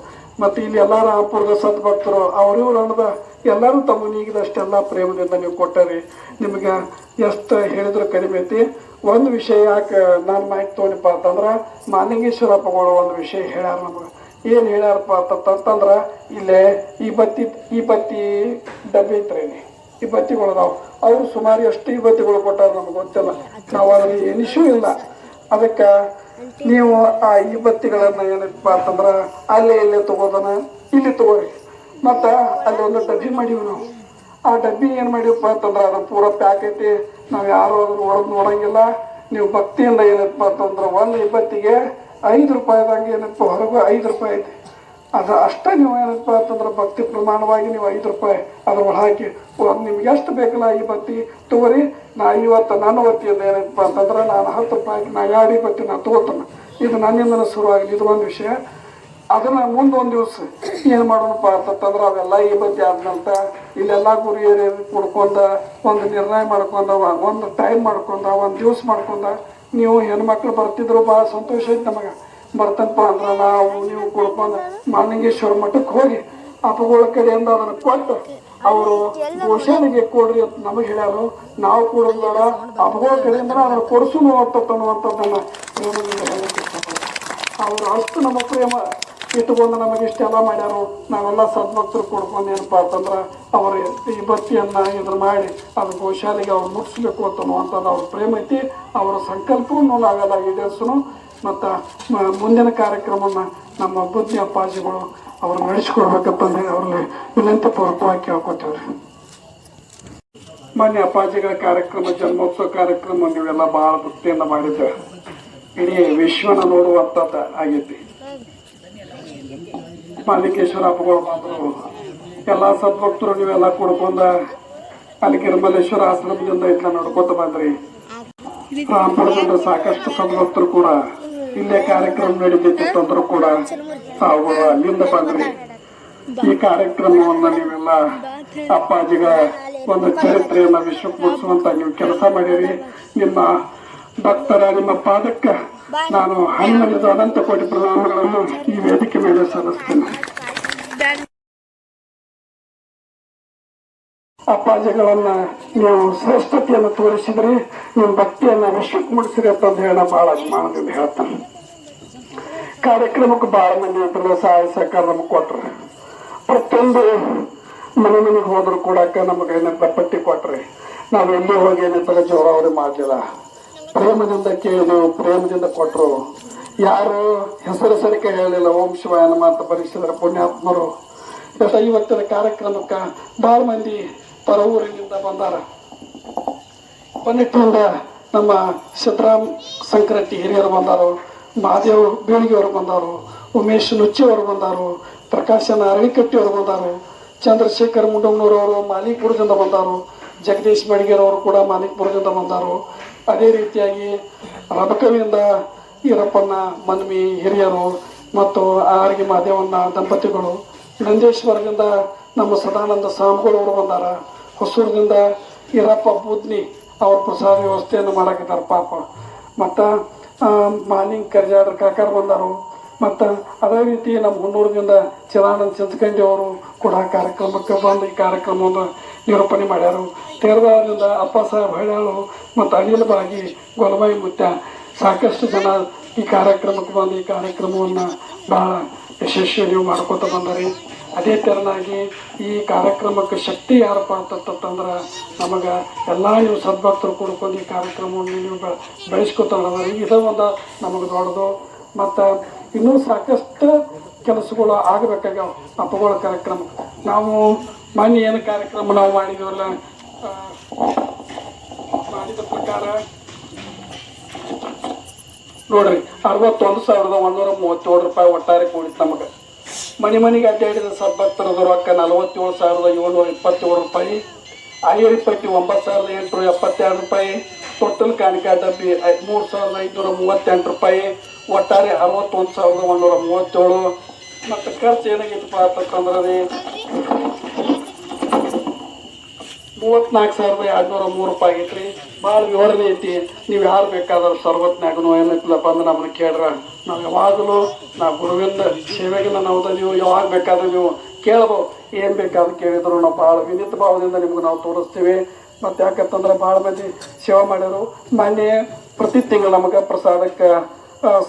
ಮತ್ತು ಇಲ್ಲಿ ಎಲ್ಲ ರಾಮಪುರದ ಸದ್ಭಕ್ತರು ಅವ್ರಿವ್ರು ಅನ್ನೋದ ಎಲ್ಲರೂ ತಮ್ಮ ನೀಗಿದಷ್ಟೆಲ್ಲ ಪ್ರೇಮದಿಂದ ನೀವು ಕೊಟ್ಟರಿ. ನಿಮಗೆ ಎಷ್ಟು ಹೇಳಿದ್ರು ಕಡಿಮೆ ಐತಿ. ಒಂದು ವಿಷಯ ಯಾಕೆ ನಾನು ಮಾಹಿತಿ ತೊಗೊಂಡಿಪ್ಪ ಅಂತಂದ್ರೆ ಮಾಲಿಂಗೇಶ್ವರ ಅಪ್ಪಗಳು ಒಂದು ವಿಷಯ ಹೇಳ್ಯಾರ ನಮಗೆ. ಏನು ಹೇಳ್ಯಾರಪ್ಪ ಅಂತಂತಂದ್ರೆ ಇಲ್ಲೇ ಈ ಬತ್ತಿ ಡಬ್ಬಿ ಐತ್ರಿ, ಈ ಬತ್ತಿಗಳು ಅದಾವು. ಅವ್ರು ಸುಮಾರು ಎಷ್ಟು ಈ ಬತ್ತಿಗಳು ಕೊಟ್ಟಾರ ನಮ್ಗೆ ಗೊತ್ತಿಲ್ಲ, ನಾವು ಅದನ್ನು ಎನಿಸೂ ಇಲ್ಲ. ಅದಕ್ಕೆ ನೀವು ಆ ಈ ಬತ್ತಿಗಳನ್ನು ಏನಪ್ಪ ಅಂತಂದ್ರೆ ಅಲ್ಲೇ ಇಲ್ಲೇ ತಗೋದನ ಇಲ್ಲಿ ತಗೋರಿ. ಮತ್ತು ಅಲ್ಲಿ ಒಂದು ಡಬ್ಬಿ ಮಾಡೀವಿ ನಾವು. ಆ ಡಬ್ಬಿ ಏನು ಮಾಡೀವಪ್ಪ ಅಂತಂದ್ರೆ ಅದು ಪೂರ ಪ್ಯಾಕ್ ಐತಿ. ನಾವು ಯಾರು ಅದನ್ನು ಒಳಗೆ ನೋಡೋಂಗಿಲ್ಲ. ನೀವು ಭಕ್ತಿಯಿಂದ ಏನಪ್ಪ ಅಂತಂದ್ರೆ ಒಂದು ಇಬ್ಬತ್ತಿಗೆ 5 ರೂಪಾಯಿದಂಗೆ ಏನಪ್ಪ ಹೊರಗೆ 5 ರೂಪಾಯಿ ಐತಿ. ಅದು ಅಷ್ಟೇ ನೀವು ಏನಪ್ಪ ಅಂತಂದ್ರೆ ಭಕ್ತಿ ಪ್ರಮಾಣವಾಗಿ ನೀವು 5 ರೂಪಾಯಿ ಅದ್ರೊಳಗೆ ಹಾಕಿ ನಿಮ್ಗೆ ಎಷ್ಟು ಬೇಕಲ್ಲ ಈ ಬತ್ತಿ ತಗೋರಿ. ನಾ ಇವತ್ತು ನನ್ನ ವತಿಯಿಂದ ಏನಪ್ಪ ಅಂತಂದ್ರೆ ನಾನು 10 ರೂಪಾಯಿಗೆ ನಾ 2 ಬತ್ತಿ ನಾನು ತಗೋತಾನೆ. ಇದು ನನ್ನಿಂದನೇ ಶುರುವಾಗಲಿ. ಇದು ಒಂದು ವಿಷಯ. ಅದನ್ನು ಮುಂದೊಂದು ದಿವಸ ಏನು ಮಾಡೋಣಪ್ಪ ಅಂತಂದ್ರೆ ಅವೆಲ್ಲ ಈ ಬತ್ತಿ ಆದ್ನಂತ ಇಲ್ಲೆಲ್ಲ ಗುರಿ ಕುಡ್ಕೊಂಡ ಒಂದು ನಿರ್ಣಯ ಮಾಡ್ಕೊಂಡ ಒಂದು ಟೈಮ್ ಮಾಡ್ಕೊಂಡ ಒಂದು ದಿವಸ ಮಾಡ್ಕೊಂಡ ನೀವು ಹೆಣ್ಮಕ್ಳು ಬರ್ತಿದ್ರು ಭಾಳ ಸಂತೋಷ ಐತೆ ನಮಗೆ. ಬರ್ತನಪ್ಪ ಅಂದ್ರೆ ನಾವು ನೀವು ಕುಡ್ಕೊಂಡು ಮಾಲಿಂಗೇಶ್ವರ ಮಠಕ್ಕೆ ಹೋಗಿ ಅಪ್ಪಗಳ ಕಡೆಯಿಂದ ಅದನ್ನು ಕೊಟ್ಟು ಅವರು ಘೋಷಣೆಗೆ ಕೊಡ್ರಿ ಅಂತ ನಮಗೆ ಹೇಳ್ಯಾರು. ನಾವು ಕೊಡೋದಾರ ಅಪ್ಪಗಳ ಕಡೆಯಿಂದ ಅದನ್ನು ಕೊಡಿಸೋನು ಅನ್ನುವಂಥದ್ದನ್ನು ಅವರು ಅಷ್ಟು ನಮ್ಮ ಪ್ರೇಮ ಇಟ್ಟುಕೊಂಡು ನಮಗೆ ಇಷ್ಟೆಲ್ಲ ಮಾಡ್ಯಾರು. ನಾವೆಲ್ಲ ಸದ್ಭಕ್ತರು ಕೊಡ್ಕೊಂಡು ಏನಪ್ಪ ಅಂತಂದ್ರೆ ಅವರ ಈ ಬತ್ತಿಯನ್ನು ಇದ್ರ ಮಾಡಿ ಅದು ಗೋಶಾಲೆಗೆ ಅವ್ರು ಮುಟ್ಟಿಸ್ಬೇಕು ಅಂತನ್ನುವಂಥದ್ದು ಅವ್ರ ಪ್ರೇಮ ಐತಿ. ಅವರ ಸಂಕಲ್ಪವನ್ನು ನಾವೆಲ್ಲ ಈಡೇರಿಸೋನು. ಮತ್ತು ಮುಂದಿನ ಕಾರ್ಯಕ್ರಮವನ್ನು ನಮ್ಮ ಬುದ್ಧಿ ಅಪ್ಪಾಜಿಗಳು ಅವ್ರು ನಡೆಸ್ಕೊಡ್ಬೇಕಂತಂದೇಳಿ ಅವ್ರಲ್ಲಿ ವಿನಂತಿ ಪೂರ್ವಕವಾಗಿ ಕೇಳ್ಕೊತೀವ್ರಿ. ಮಾನ್ಯ ಅಪ್ಪಾಜಿಗಳ ಕಾರ್ಯಕ್ರಮ ಜನ್ಮೋತ್ಸವ ಕಾರ್ಯಕ್ರಮ ನೀವೆಲ್ಲ ಭಾಳ ಭಕ್ತಿಯಿಂದ ಮಾಡಿದ್ದೆ. ಇಡೀ ವಿಶ್ವನ ನೋಡುವಂಥದ್ದು ಆಗೈತಿ. ಮಾಲಿಂಗೇಶ್ವರ ಹಬ್ಬಗಳು ಬಂದರು. ಎಲ್ಲ ಸದ್ಭಕ್ತರು ನೀವೆಲ್ಲ ಕುಡ್ಕೊಂಡ ಅಲ್ಲಿ ಗಿರಿಮಲ್ಲೇಶ್ವರ ಆಶ್ರಮದಿಂದ ಇಟ್ಲ ನಡ್ಕೊತ ಬಂದ್ರಿ. ರಾಮಪುರದಿಂದ ಸಾಕಷ್ಟು ಸದ್ಭಕ್ತರು ಕೂಡ ಇಲ್ಲೇ ಕಾರ್ಯಕ್ರಮ ನಡೀತಿತ್ತು ಅಂದ್ರೂ ಕೂಡ ತಾವು ಅಲ್ಲಿಂದ ಬಂದ್ರಿ. ಈ ಕಾರ್ಯಕ್ರಮವನ್ನು ನೀವೆಲ್ಲ ಅಪ್ಪಾಜಿಗಳ ಒಂದು ಚರಿತ್ರೆಯನ್ನು ವಿಶ್ವಕ್ಕೆ ಮುಟ್ಟಿಸುವಂತ ನೀವು ಕೆಲಸ ಮಾಡಿರಿ. ನಿಮ್ಮ ಭಕ್ತರ ನಿಮ್ಮ ಪಾದಕ್ಕೆ ನಾನು ಹಣ್ಣಲ್ಲಿದ್ದು ಅನಂತ ಕೋಟಿ ಪ್ರಣಾಮಗಳನ್ನು ಈ ವೇದಿಕೆ ಮೇಲೆ ಸಲ್ಲಿಸ್ತೇನೆ. ಅಪ್ಪಾಜಿಗಳನ್ನ ನೀವು ಶ್ರೇಷ್ಠತೆಯನ್ನು ತೋರಿಸಿದ್ರಿ, ನಿಮ್ಮ ಭಕ್ತಿಯನ್ನ ವಿಶ್ವಕ್ಕೆ ಮುಡಿಸಿರಿ ಅಂತಂದು ಹೇಳ ಬಹಳ ಅಭಿಮಾನದಿಂದ ಹೇಳ್ತಾನೆ. ಕಾರ್ಯಕ್ರಮಕ್ಕೆ ಬಹಳ ಮಂದಿ ಅಂತಂದ್ರೆ ಸಹಾಯ ಸಹಕಾರ ನಮಗೆ ಕೊಟ್ರಿ. ಪ್ರತಿಯೊಂದು ಮನೆಗೆ ಹೋದ್ರು ಕೊಡಾಕ ನಮಗೆ ಏನಂತ ಪಟ್ಟಿ ಕೊಟ್ರಿ. ನಾವು ಎಲ್ಲಿ ಹೋಗಿ ಏನಂತ ಜೋರಾವರಿ ಮಾಡಲಿಲ್ಲ. ಪ್ರೇಮದಿಂದ ಕೇಳಿದೆವು, ಪ್ರೇಮದಿಂದ ಕೊಟ್ಟರು. ಯಾರು ಹೆಸರು ಸರಿಕೆ ಹೇಳಲಿಲ್ಲ. ಓಂ ಶಿವಾಯ ನಮ ಅಂತ ಬರೀಸಿದ್ರೆ ಪುಣ್ಯಾತ್ಮರು. ಇವತ್ತಿನ ಕಾರ್ಯಕ್ರಮಕ್ಕೆ ಭಾಳ ಮಂದಿ ಪರ ಊರಿನಿಂದ ಬಂದಾರ. ಪನ್ನಿಟ್ಟಿನಿಂದ ನಮ್ಮ ಸಿದ್ದರಾಮ್ ಸಂಕ್ರಾಂತಿ ಹಿರಿಯರು ಬಂದಾರು, ಮಹಾದೇವ್ ಬೀಳಿಗೆಯವರು ಬಂದಾರು, ಉಮೇಶ್ ನುಚ್ಚಿಯವರು ಬಂದಾರು, ಪ್ರಕಾಶನ ಅರಳಿಕಟ್ಟಿಯವರು ಬಂದಾರು, ಚಂದ್ರಶೇಖರ್ ಮುಂಡಮ್ನೂರವರು ಮಾಲಿಕ್ಪುರದಿಂದ ಬಂದಾರು, ಜಗದೀಶ್ ಬಡಿಗೆರವರು ಕೂಡ ಮಾಲಿಕ್ಪುರದಿಂದ ಬಂದಾರು. ಅದೇ ರೀತಿಯಾಗಿ ರಬಕವಿಯಿಂದ ಈರಪ್ಪನ ಮನ್ಮಿ ಹಿರಿಯರು ಮತ್ತು ಆರ್ಗಿ ಮಹಾದೇವನ್ನ ದಂಪತಿಗಳು, ನಂದೇಶ್ವರದಿಂದ ನಮ್ಮ ಸದಾನಂದ ಸ್ವಾಮಿಗಳವರು ಬಂದಾರ, ಹೊಸೂರದಿಂದ ಈರಪ್ಪ ಬೂದ್ನಿ ಅವ್ರ ಪ್ರಸಾದ ವ್ಯವಸ್ಥೆಯನ್ನು ಮಾಡಾಕಿದ್ದಾರೆ ಪಾಪ. ಮತ್ತು ಮಾಲಿಂಗ್ ಕರ್ಜಾಡ್ರ ಕಾಕಾರ ಬಂದರು. ಮತ್ತು ಅದೇ ರೀತಿ ನಮ್ಮ ಹುನ್ನೂರದಿಂದ ಚಿದಾನಂದ ಚಿಂಚಕಂಡಿ ಅವರು ಕೂಡ ಕಾರ್ಯಕ್ರಮಕ್ಕೆ ಬಂದು ಈ ಕಾರ್ಯಕ್ರಮವನ್ನು ನಿರೂಪಣೆ ಮಾಡ್ಯಾರು. ತೇರದಾರದಿಂದ ಅಪ್ಪ ಸಾಹೇಬ್ ಹಳ್ಯಾಳು ಮತ್ತು ಅನಿಲ್ ಬಾಗಿ ಗೊಲಬಾಯಿ ಮುತ್ಯ ಸಾಕಷ್ಟು ಜನ ಈ ಕಾರ್ಯಕ್ರಮಕ್ಕೆ ಬಂದು ಈ ಕಾರ್ಯಕ್ರಮವನ್ನು ಭಾಳ ಯಶಸ್ವಿ ನೀವು ಮಾಡ್ಕೊತ ಬಂದಾರೆ. ಅದೇ ತೆರನಾಗಿ ಈ ಕಾರ್ಯಕ್ರಮಕ್ಕೆ ಶಕ್ತಿ ಯಾರಪ್ಪ ಅಂತಂದ್ರೆ ನಮಗೆ ಎಲ್ಲ ನೀವು ಸದ್ಭಕ್ತರು ಕೂಡ್ಕೊಂಡು ಈ ಕಾರ್ಯಕ್ರಮವನ್ನು ನೀವು ಬೆಳೆಸ್ಕೊತಾರೆ. ಇದು ಒಂದು ನಮಗೆ ದೊಡ್ಡದು. ಮತ್ತು ಇನ್ನೂ ಸಾಕಷ್ಟು ಕೆಲಸಗಳು ಆಗಬೇಕಾಗ್ಯಾವ ಅಪ್ಪಗಳ ಕಾರ್ಯಕ್ರಮ. ನಾವು ಮೊನ್ನೆ ಏನು ಕಾರ್ಯಕ್ರಮ ನಾವು ಮಾಡಿದ್ವಲ್ಲ, ಮಾಡಿದ ಪ್ರಕಾರ ನೋಡ್ರಿ 61,137 ರೂಪಾಯಿ ಒಟ್ಟಾರೆ ಕೂಡಿತ್ತು ನಮಗೆ. ಮನೆಗೆ ಅಡ್ಡಾಡಿದ ಸದ್ಭಕ್ತರದ ರೊಕ್ಕ 47,727 ರೂಪಾಯಿ, ಆಯುರ್ ಪಟ್ಟಿ 9,872 ರೂಪಾಯಿ, ಟೋಟಲ್ ಕಾಣಿಕಾ ಡಬ್ಬಿ 3,538 ರೂಪಾಯಿ, ಒಟ್ಟಾರೆ 61,137. ಮತ್ತು ಖರ್ಚು ಏನಾಗಿತ್ತಪ್ಪ ಅಂತಂದ್ರೆ 34,203 ರೂಪಾಯಿ ಆಗೈತೆ ರೀ. ಭಾಳ ವಿವರಣೆ ಐತಿ. ನೀವು ಯಾರು ಬೇಕಾದ್ರೆ ಸರ್ವತ್ನಾಗೂ ಏನೈತಿಲ್ಲಪ್ಪ ಅಂದ್ರೆ ನಮ್ಮನ್ನು ಕೇಳ್ರ. ನಾವು ಯಾವಾಗಲೂ ನಾವು ಗುರುವಿಂದ ಸೇವೆಗಿನ್ನ ನಾವು ನೀವು ಯಾವಾಗ ಬೇಕಾದ್ರೆ ನೀವು ಕೇಳ್ಬೋದು. ಏನು ಬೇಕಾದ್ರೂ ಕೇಳಿದ್ರು ನಾವು ಭಾಳ ವಿನೀತ ಭಾವದಿಂದ ನಿಮ್ಗೆ ನಾವು ತೋರಿಸ್ತೀವಿ. ಮತ್ತು ಯಾಕಂತಂದ್ರೆ ಭಾಳ ಮಂದಿ ಸೇವೆ ಮಾಡ್ಯಾರು. ಮೊನ್ನೆ ಪ್ರತಿ ತಿಂಗಳು ನಮಗೆ ಪ್ರಸಾದಕ್ಕೆ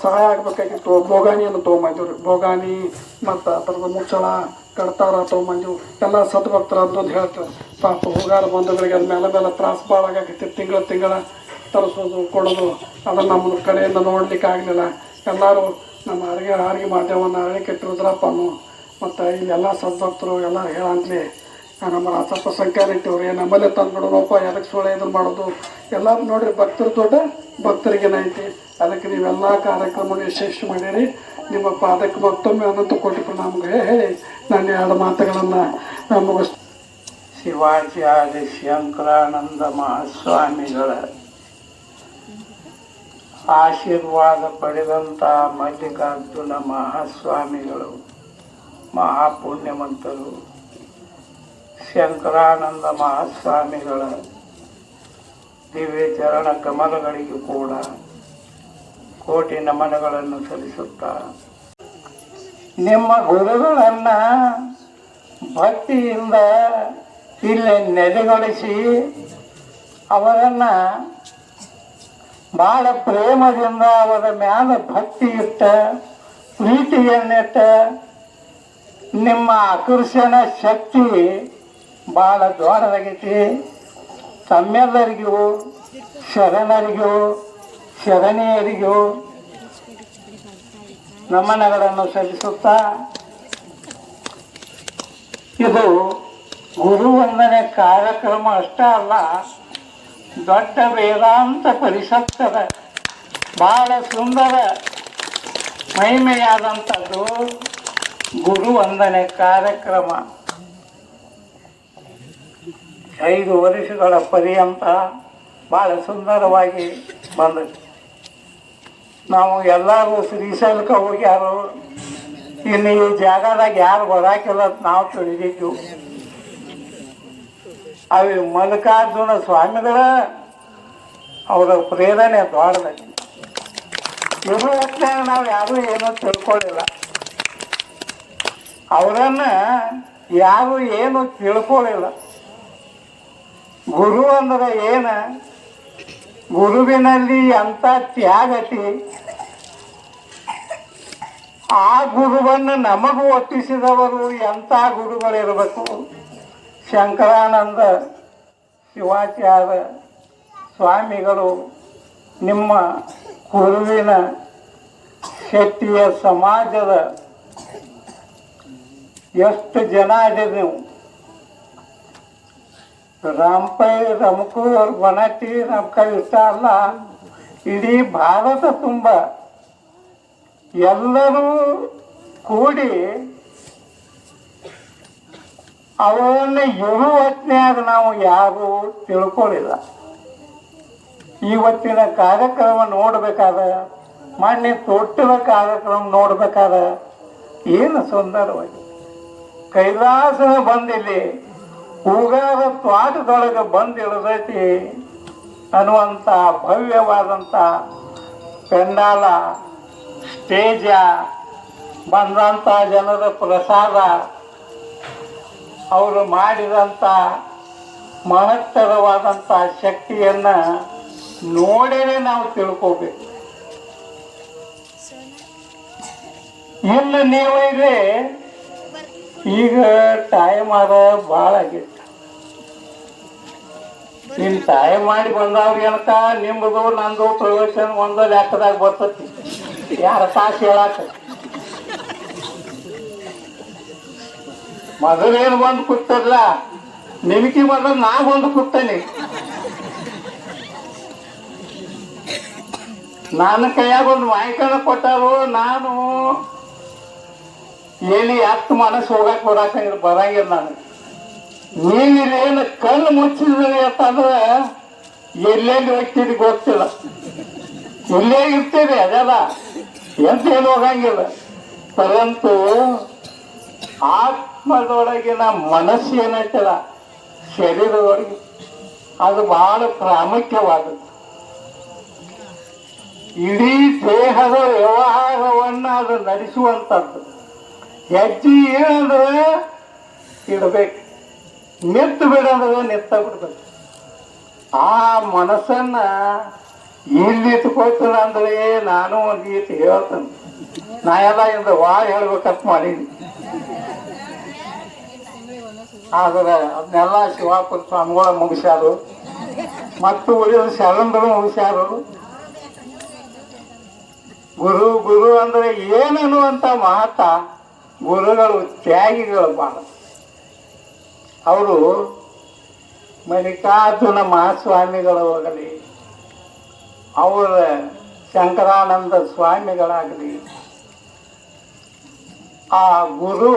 ಸಹಾಯ ಆಗಬೇಕಾಗಿತ್ತು. ಬೋಗಾನಿಯನ್ನು ತೊಗೊಂಬಂದಿವ್ರಿ. ಬೋಗಾನಿ ಮತ್ತು ಆ ಥರದ ಮುಚ್ಚಳ ಕಡ್ತಾರ ತೊಗೊಂಬಂದಿವು. ಎಲ್ಲ ಸದ್ಭಕ್ತರ ಅಂತಂದು ಹೇಳ್ತಾರೆ. ಪಾಪ ಹೋಗಾರ ಬಂಧುಗಳಿಗೆ ಅದು ಮೇಲೆ ತ್ರಾಸು ಭಾಳ ಆಗೈತಿ. ತಿಂಗಳ ತರಿಸೋದು ಕೊಡೋದು ಅದನ್ನು ನಮ್ಮ ಕಡೆಯಿಂದ ನೋಡ್ಲಿಕ್ಕೆ ಆಗಲಿಲ್ಲ. ಎಲ್ಲರೂ ನಮ್ಮ ಆರಿಗೆ ಮಾಧ್ಯಮವನ್ನು ಅರಳಿಕೆಟ್ಟು ರುದ್ರಪ್ಪನು ಮತ್ತು ಇಲ್ಲೆಲ್ಲ ಸದ್ಭಕ್ತರು ಎಲ್ಲ ಹೇಳಂತಲಿ ನಮ್ಮ ರಾಸಪ್ಪ ಸಂಖ್ಯಾನ ಇಟ್ಟಿವ್ರಿ. ನಮ್ಮಲ್ಲೇ ತಂದುಬಿಡೋಣಪ್ಪ, ಎದಕ್ಕೆ ಸುಳ್ಳು ಇದನ್ನು ಮಾಡೋದು. ಎಲ್ಲ ನೋಡಿರಿ ಭಕ್ತರು ದೊಡ್ಡ ಭಕ್ತರಿಗೇನೈತಿ. ಅದಕ್ಕೆ ನೀವೆಲ್ಲ ಕಾರ್ಯಕ್ರಮವನ್ನು ಯಶಸ್ವಿ ಮಾಡಿರಿ. ನಿಮ್ಮ ಪಾದಕ್ಕೆ ಮತ್ತೊಮ್ಮೆ ಅನಂತ ಕೋಟಿ ಪ್ರಣಾಮಗಳು ಹೇಳಿ ನಾನು 2 ಮಾತುಗಳನ್ನು ಮುಗಿಸ್. ಶಿವಾಚಾರ್ಯ ಶಂಕರಾನಂದ ಮಹಾಸ್ವಾಮಿಗಳ ಆಶೀರ್ವಾದ ಪಡೆದಂಥ ಮಲ್ಲಿಕಾರ್ಜುನ ಮಹಾಸ್ವಾಮಿಗಳು ಮಹಾಪುಣ್ಯವಂತರು. ಶಂಕರಾನಂದ ಮಹಾಸ್ವಾಮಿಗಳ ದಿವ್ಯ ಚರಣ ಕಮಲಗಳಿಗೂ ಕೂಡ ಕೋಟಿ ನಮನಗಳನ್ನು ಸಲ್ಲಿಸುತ್ತಾ, ನಿಮ್ಮ ಗುರುಗಳನ್ನು ಭಕ್ತಿಯಿಂದ ಇಲ್ಲಿ ನೆಲೆಗೊಳಿಸಿ ಅವರನ್ನು ಭಾಳ ಪ್ರೇಮದಿಂದ ಅವರ ಮ್ಯಾಲ ಭಕ್ತಿ ಇಟ್ಟ ಪ್ರೀತಿಯನ್ನಿಟ್ಟ ನಿಮ್ಮ ಆಕರ್ಷಣ ಶಕ್ತಿ ಭಾಳ ದೊಡ್ಡದಾಗೈತಿ. ತಮ್ಮೆಲ್ಲರಿಗೂ ಶರಣರಿಗೂ ಶರಣೀಯರಿಗೂ ನಮನಗಳನ್ನು ಸಲ್ಲಿಸುತ್ತಾ, ಇದು ಗುರುವಂದನೆ ಕಾರ್ಯಕ್ರಮ ಅಷ್ಟೇ ಅಲ್ಲ, ದೊಡ್ಡ ವೇದಾಂತ ಪರಿಷತ್ತರ ಭಾಳ ಸುಂದರ ಮಹಿಮೆಯಾದಂಥದ್ದು ಗುರುವಂದನೆ ಕಾರ್ಯಕ್ರಮ. 5 ವರ್ಷಗಳ ಪರ್ಯಂತ ಭಾಳ ಸುಂದರವಾಗಿ ಬಂದದ್ದು. ನಾವು ಎಲ್ಲರೂ ಶ್ರೀಶೈಲಕ್ಕೆ ಹೋಗ್ಯಾರು. ಇನ್ನು ಈ ಜಾಗದಾಗ ಯಾರು ಬರಾಕಿಲ್ಲ ಅಂತ ನಾವು ತಿಳಿದಿದ್ದು. ಅವು ಮಲ್ಲಿಕಾರ್ಜುನ ಸ್ವಾಮಿಗಳ ಅವರ ಪ್ರೇರಣೆ ದೊಡ್ಡದಾಗಿ ಇವರು ಹೊತ್ತಾಗ ನಾವು ಯಾರೂ ಏನೂ ತಿಳ್ಕೊಳ್ಳಿಲ್ಲ. ಅವರನ್ನು ಯಾರು ಏನು ತಿಳ್ಕೊಳ್ಳಿಲ್ಲ. ಗುರು ಅಂದ್ರೆ ಏನು, ಗುರುವಿನಲ್ಲಿ ಎಂಥ ತ್ಯಾಗತಿ, ಆ ಗುರುವನ್ನು ನಮಗೂ ಒಪ್ಪಿಸಿದವರು ಎಂಥ ಗುರುಗಳಿರಬೇಕು. ಶಂಕರಾನಂದ ಶಿವಾಚಾರ್ಯ ಸ್ವಾಮಿಗಳು ನಿಮ್ಮ ಗುರುವಿನ ಶಕ್ತಿಯ ಸಮಾಜದ ಎಷ್ಟು ಜನ ಇದೆ ನೀವು. ರಾಮಪೈ ರಮಕೂರ್ ಬನಟ್ಟಿ ನಮ್ಮ ಕೈ ಇಷ್ಟ ಅಲ್ಲ, ಇಡೀ ಭಾರತ ತುಂಬ ಎಲ್ಲರೂ ಕೂಡಿ ಅವರನ್ನು ಇರುವತ್ನ್ಯಾಗ ನಾವು ಯಾರೂ ತಿಳ್ಕೊಳ್ಳಿಲ್ಲ. ಇವತ್ತಿನ ಕಾರ್ಯಕ್ರಮ ನೋಡ್ಬೇಕಾದ್ರೆ, ಮೊನ್ನೆ ತೊಟ್ಟಿನ ಕಾರ್ಯಕ್ರಮ ನೋಡ್ಬೇಕಾದ್ರೆ ಏನು ಸುಂದರವಾಗಿ ಕೈಲಾಸ ಬಂದಿಲ್ಲಿ ಹೂಗಾರ ತ್ವಾಟದೊಳಗೆ ಬಂದಿಳಿದೈತಿ ಅನ್ನುವಂಥ ಭವ್ಯವಾದಂಥ ಪೆಂಡಾಲ, ಸ್ಟೇಜ, ಬಂದಂಥ ಜನರ ಪ್ರಸಾದ ಅವರು ಮಾಡಿದಂಥ ಮಹತ್ತರವಾದಂಥ ಶಕ್ತಿಯನ್ನು ನೋಡೇ ನಾವು ತಿಳ್ಕೋಬೇಕು. ಇನ್ನು ನೀವೇ ಈಗ ಟೈಮ್ ಅದ ಭಾಳ ಆಗಿತ್ತು. ನೀನು ಟೈಮ್ ಮಾಡಿ ಬಂದವ್ರಿಗೆ ಏನಕ ನಿಮ್ಮದು ನಂದು ಪ್ರವೇಶನ್ ಒಂದು ಲೆಕ್ಕದಾಗ ಬರ್ತತಿ. ಯಾರ ತಾಸು ಹೇಳಾಕ ಮೊದಲೇನು ಬಂದು ಕೂತಲ್ಲ, ನಿಮ್ಗೆ ಮೊದಲು ನಾ ಬಂದು ಕೂತೇನೆ. ನನ್ನ ಕೈಯಾಗ ಒಂದು ಮಾಹಿಕನ ಕೊಟ್ಟರು. ನಾನು ಎಲ್ಲಿ ಹತ್ತು ಮನಸ್ಸು ಹೋಗಕ್ಕೆ ಬರಂಗಿಲ್ಲ ನಾನು. ನೀವೇನು ಕಣ್ಣು ಮುಚ್ಚಿದ್ರಿ ಅಂತಂದ್ರೆ ಎಲ್ಲೆಲ್ಲಿ ಹೋಗ್ತೀರಿ ಗೊತ್ತಿಲ್ಲ, ಇಲ್ಲೇ ಇರ್ತೀರಿ ಅದೆಲ್ಲ ಎಂತೇನು ಹೋಗಂಗಿಲ್ಲ. ಪರಂತು ಆತ್ಮದೊಳಗಿನ ಮನಸ್ಸು ಏನೈತಲ್ಲ ಶರೀರದೊಳಗೆ ಅದು ಬಹಳ ಪ್ರಾಮುಖ್ಯವಾದದ್ದು. ಇಡೀ ದೇಹದ ವ್ಯವಹಾರವನ್ನು ಅದು ನಡೆಸುವಂಥದ್ದು. ಹೆಜ್ಜೆ ಏನಂದ್ರೆ ಇಡಬೇಕು, ನಿತ್ತು ಬಿಡಂದ್ರೆ ನಿತ್ತ ಬಿಡ್ಬೇಕು. ಆ ಮನಸ್ಸನ್ನ ಇಲ್ಲಿ ಇಟ್ಕೊಳ್ತಾನ ಅಂದ್ರೆ ನಾನು ಒಂದು ಗೀತೆ ಹೇಳ್ತೇನೆ. ನಾ ಎಲ್ಲ ಇಂದ ಹೇಳ್ಬೇಕಂತ ಮಾಡೀನಿ. ಆದ್ರೆ ಅದನ್ನೆಲ್ಲ ಶಿವಾಪುರ ಸ್ವಾಮಿಗಳ ಮುಗಿಸ್ಯಾರು ಮತ್ತು ಉಳಿದ ಶರಣರು ಮುಗಿಸ್ಯಾರು. ಗುರು ಗುರು ಅಂದ್ರೆ ಏನನ್ನುವಂತ ಮಹತ್ತ ಗುರುಗಳು ತ್ಯಾಗಿಗಳು ಭಾಳ. ಅವರು ಮಲ್ಲಿಕಾರ್ಜುನ ಮಹಾಸ್ವಾಮಿಗಳು ಹೋಗಲಿ, ಅವರ ಶಂಕರಾನಂದ ಸ್ವಾಮಿಗಳಾಗಲಿ, ಆ ಗುರು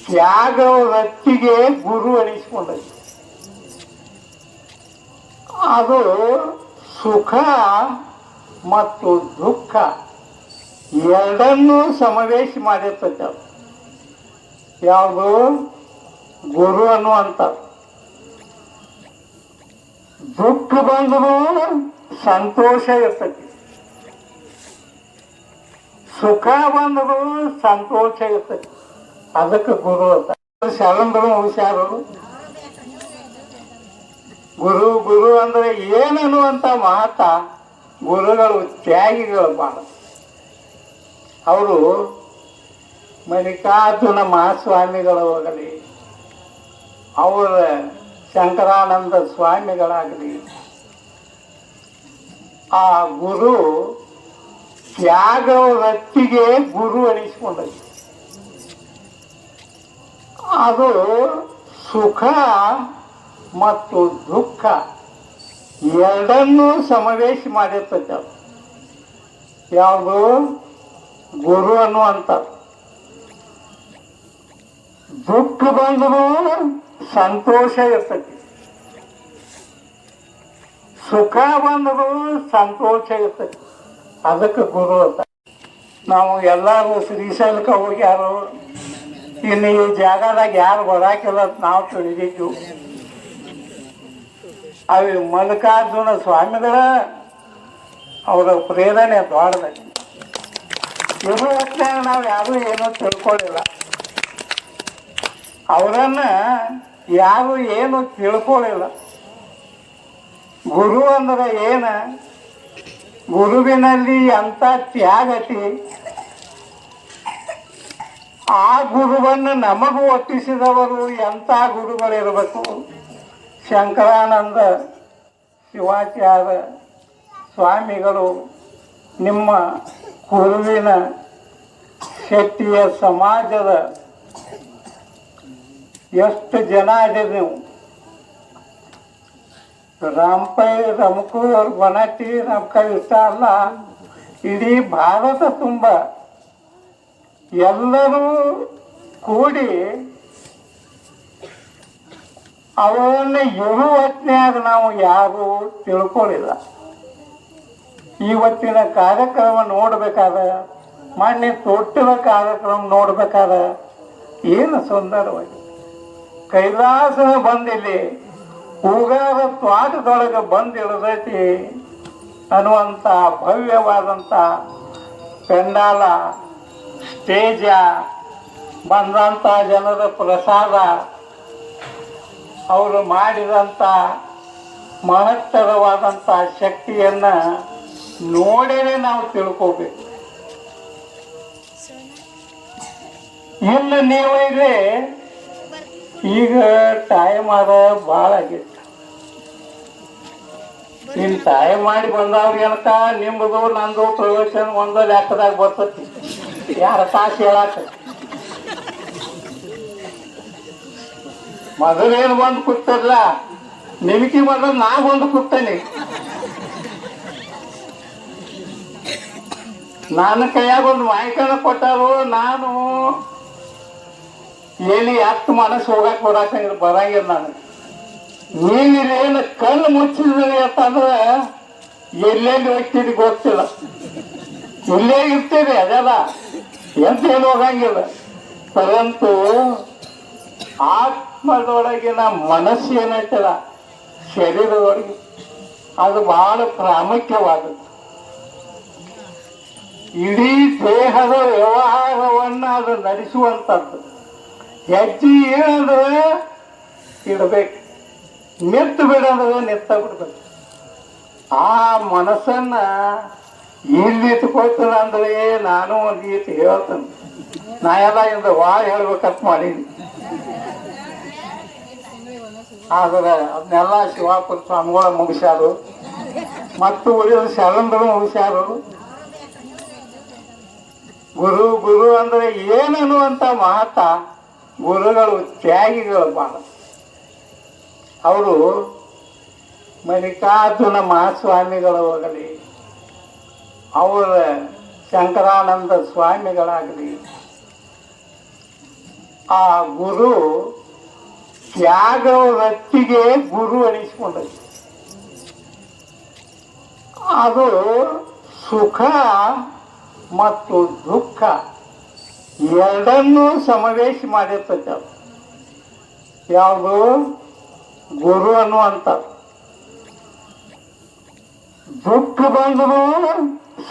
ತ್ಯಾಗ ವ್ಯಕ್ತಿಗೆ ಗುರು ಅನಿಸ್ಕೊಂಡೈತಿ. ಅದು ಸುಖ ಮತ್ತು ದುಃಖ ಎರಡನ್ನೂ ಸಮಾವೇಶ ಮಾಡಿರ್ತೈತೆ. ಅದು ಯಾವುದು ಗುರು ಅನ್ನುವಂಥ. ದುಃಖ ಬಂದರೂ ಸಂತೋಷ ಇರ್ತೈತಿ, ಸುಖ ಬಂದರೂ ಸಂತೋಷ ಇರ್ತೈತಿ. ಅದಕ್ಕೆ ಗುರು ಅಂತ. ಶರಣರು ಮುಗಿಸ್ಯಾರು. ಗುರು ಗುರು ಅಂದ್ರೆ ಏನನ್ನುವಂತ ಮಹತ್ತ ಗುರುಗಳು ತ್ಯಾಗಿಗಳು ಭಾಳ. ಅವರು ಮಲ್ಲಿಕಾರ್ಜುನ ಮಹಾಸ್ವಾಮಿಗಳು ಹೋಗಲಿ, ಅವರ ಶಂಕರಾನಂದ ಸ್ವಾಮಿಗಳಾಗಲಿ, ಆ ಗುರು ತ್ಯಾಗ ವ್ಯಕ್ತಿಗೆ ಗುರು ಅನಿಸ್ಕೊಂಡೈತಿ. ಅದು ಸುಖ ಮತ್ತು ದುಃಖ ಎರಡನ್ನೂ ಸಮಾವೇಶ ಮಾಡಿರ್ತೈತೆ. ಅದು ಯಾವುದು ಗುರು ಅನ್ನುವಂಥ. ದುಃಖ ಬಂದರೂ ಸಂತೋಷ ಇರ್ತೈತಿ, ಸುಖ ಬಂದರೂ ಸಂತೋಷ ಇರ್ತೈತಿ. ಅದಕ್ಕೆ ಗುರು ಅಂತ. ನಾವು ಎಲ್ಲರೂ ಶ್ರೀಶೈಲಕ್ಕೆ ಹೋಗ್ಯಾರು. ಇನ್ನು ಈ ಜಾಗದಾಗ ಯಾರು ಬರಾಕಿಲ್ಲ ಅಂತ ನಾವು ತಿಳಿದಿದ್ದು. ಅವು ಮಲ್ಲಿಕಾರ್ಜುನ ಸ್ವಾಮಿಗಳ ಅವರ ಪ್ರೇರಣೆ ದೊಡ್ಡದಾಗಿ. ಇವರು ಹೊತ್ತಿನಾಗ ನಾವು ಯಾರೂ ಏನೂ ತಿಳ್ಕೊಳ್ಳಿಲ್ಲ. ಅವರನ್ನ ಯಾರು ಏನು ತಿಳ್ಕೊಳ್ಳಿಲ್ಲ. ಗುರು ಅಂದ್ರೆ ಏನ, ಗುರುವಿನಲ್ಲಿ ಎಂಥ ತ್ಯಾಗತಿ, ಆ ಗುರುವನ್ನು ನಮಗೂ ಒಪ್ಪಿಸಿದವರು ಎಂಥ ಗುರುಗಳಿರಬೇಕು. ಶಂಕರಾನಂದ ಶಿವಾಚಾರ್ಯ ಸ್ವಾಮಿಗಳು ನಿಮ್ಮ ಗುರುವಿನ ಶಕ್ತಿಯ ಸಮಾಜದ ಎಷ್ಟು ಜನ ಇದೆ ನೀವು. ರಾಮಪೈ ರಮಕೂರ್ ಬನಟ್ಟಿ ನಮ್ಕ ಇಷ್ಟ ಅಲ್ಲ, ಇಡೀ ಭಾರತ ತುಂಬ ಎಲ್ಲರೂ ಕೂಡಿ ಅವರನ್ನು ಇರುವತ್ನ್ಯಾಗ ನಾವು ಯಾರು ತಿಳ್ಕೊಳ್ಳಿಲ್ಲ. ಇವತ್ತಿನ ಕಾರ್ಯಕ್ರಮ ನೋಡ್ಬೇಕಾದ, ಮೊನ್ನೆ ತೊಟ್ಟಿನ ಕಾರ್ಯಕ್ರಮ ನೋಡ್ಬೇಕಾದ ಏನು ಸುಂದರವಾಗಿ ಕೈಲಾಸ ಬಂದಿಲ್ಲಿ ಹೂಗಾರ ತ್ವಾಟದೊಳಗೆ ಬಂದಿಳಿದೈತಿ ಅನ್ನುವಂಥ ಭವ್ಯವಾದಂಥ ಪೆಂಡಾಲ, ಸ್ಟೇಜ ಬಂದಂಥ ಜನರ ಪ್ರಸಾದ, ಅವರು ಮಾಡಿದಂಥ ಮಹತ್ತರವಾದಂಥ ಶಕ್ತಿಯನ್ನು ನೋಡೇ ನಾವು ತಿಳ್ಕೋಬೇಕು. ಇನ್ನು ನೀವು ಇಲ್ಲಿ ಈಗ ಟೈಮ್ ಅದ ಭಾಳ ಆಗೈತಿ. ಇನ್ನು ಟೈಮ್ ಮಾಡಿ ಬಂದವ್ರಿಗೆ ಏನಕ ನಿಮ್ಮದು ನಂದು ಪ್ರವೇಶನ ಒಂದು ಲೆಕ್ಕದಾಗ ಬರ್ತತಿ. ಯಾರ ತಾಸು ಹೇಳಾಕ ಮೊದಲೇನು ಬಂದು ಕೂತಲ್ಲ, ನಿಮ್ಕಿ ಮೊದಲು ನಾ ಬಂದು ಕೂತೇನೆ. ನನ್ನ ಕೈಯಾಗ ಒಂದು ಮಾಹಿಕನ ಕೊಟ್ಟಾರು, ನಾನು ಎಲ್ಲಿ ಎಷ್ಟು ಮನಸ್ಸು ಹೋಗಕ್ಕೆ ಬರಂಗಿಲ್ಲ ನನಗೆ. ನೀವೇನು ಕಣ್ಣು ಮುಚ್ಚಿದ್ರಿ ಅಂತಂದ್ರೆ ಎಲ್ಲೆಲ್ಲಿ ಹೋಗ್ತೀರಿ ಗೊತ್ತಿಲ್ಲ, ಇಲ್ಲೇ ಇರ್ತೀರಿ, ಅದೆಲ್ಲ ಎಂತ ಏನು ಹೋಗಂಗಿಲ್ಲ. ಪರಂತು ಆತ್ಮದೊಳಗಿನ ಮನಸ್ಸು ಏನೈತಲ್ಲ, ಶರೀರದೊಳಗೆ ಅದು ಬಹಳ ಪ್ರಾಮುಖ್ಯವಾದದ್ದು. ಇಡೀ ದೇಹದ ವ್ಯವಹಾರವನ್ನು ಅದು ನಡೆಸುವಂಥದ್ದು. ಹೆಜ್ಜೆ ಏನಂದ್ರೆ ಇಡಬೇಕು, ನಿಂತು ಬಿಡಂದ್ರೆ ನಿಂತ ಬಿಡ್ಬೇಕು. ಆ ಮನಸ್ಸನ್ನ ಇಲ್ಲಿ ಇಟ್ಕೊಳ್ತಾನ ಅಂದ್ರೆ ನಾನು ಒಂದು ಈತ ಹೇಳ್ತೇನೆ. ನಾ ಎಲ್ಲ ಇಂದ ವಾರ ಹೇಳ್ಬೇಕಂತ ಮಾಡೀನಿ. ಆದರೆ ಅದನ್ನೆಲ್ಲ ಶಿವಾಪುರ ಸ್ವಾಮಿಗಳ ಮುಗಿಸ್ಯಾರು, ಮತ್ತು ಉಳಿದ ಶರಣರು ಮುಗಿಸ್ಯಾರು. ಗುರು ಗುರು ಅಂದ್ರೆ ಏನನ್ನುವಂಥ ಮಹತ್ವ ಗುರುಗಳು ತ್ಯಾಗಿಗಳು ಭಾಳ. ಅವರು ಮಲ್ಲಿಕಾರ್ಜುನ ಮಹಾಸ್ವಾಮಿಗಳು ಹೋಗಲಿ, ಅವರ ಶಂಕರಾನಂದ ಸ್ವಾಮಿಗಳಾಗಲಿ, ಆ ಗುರು ತ್ಯಾಗ ವ್ಯಕ್ತಿಗೆ ಗುರು ಅನಿಸ್ಕೊಂಡದ್ದು. ಅದು ಸುಖ ಮತ್ತು ದುಃಖ ಎರಡನ್ನೂ ಸಮಾವೇಶ ಮಾಡಿರ್ತೈತೆ. ಅದು ಯಾವುದು ಗುರು ಅನ್ನುವಂಥ. ದುಃಖ ಬಂದರೂ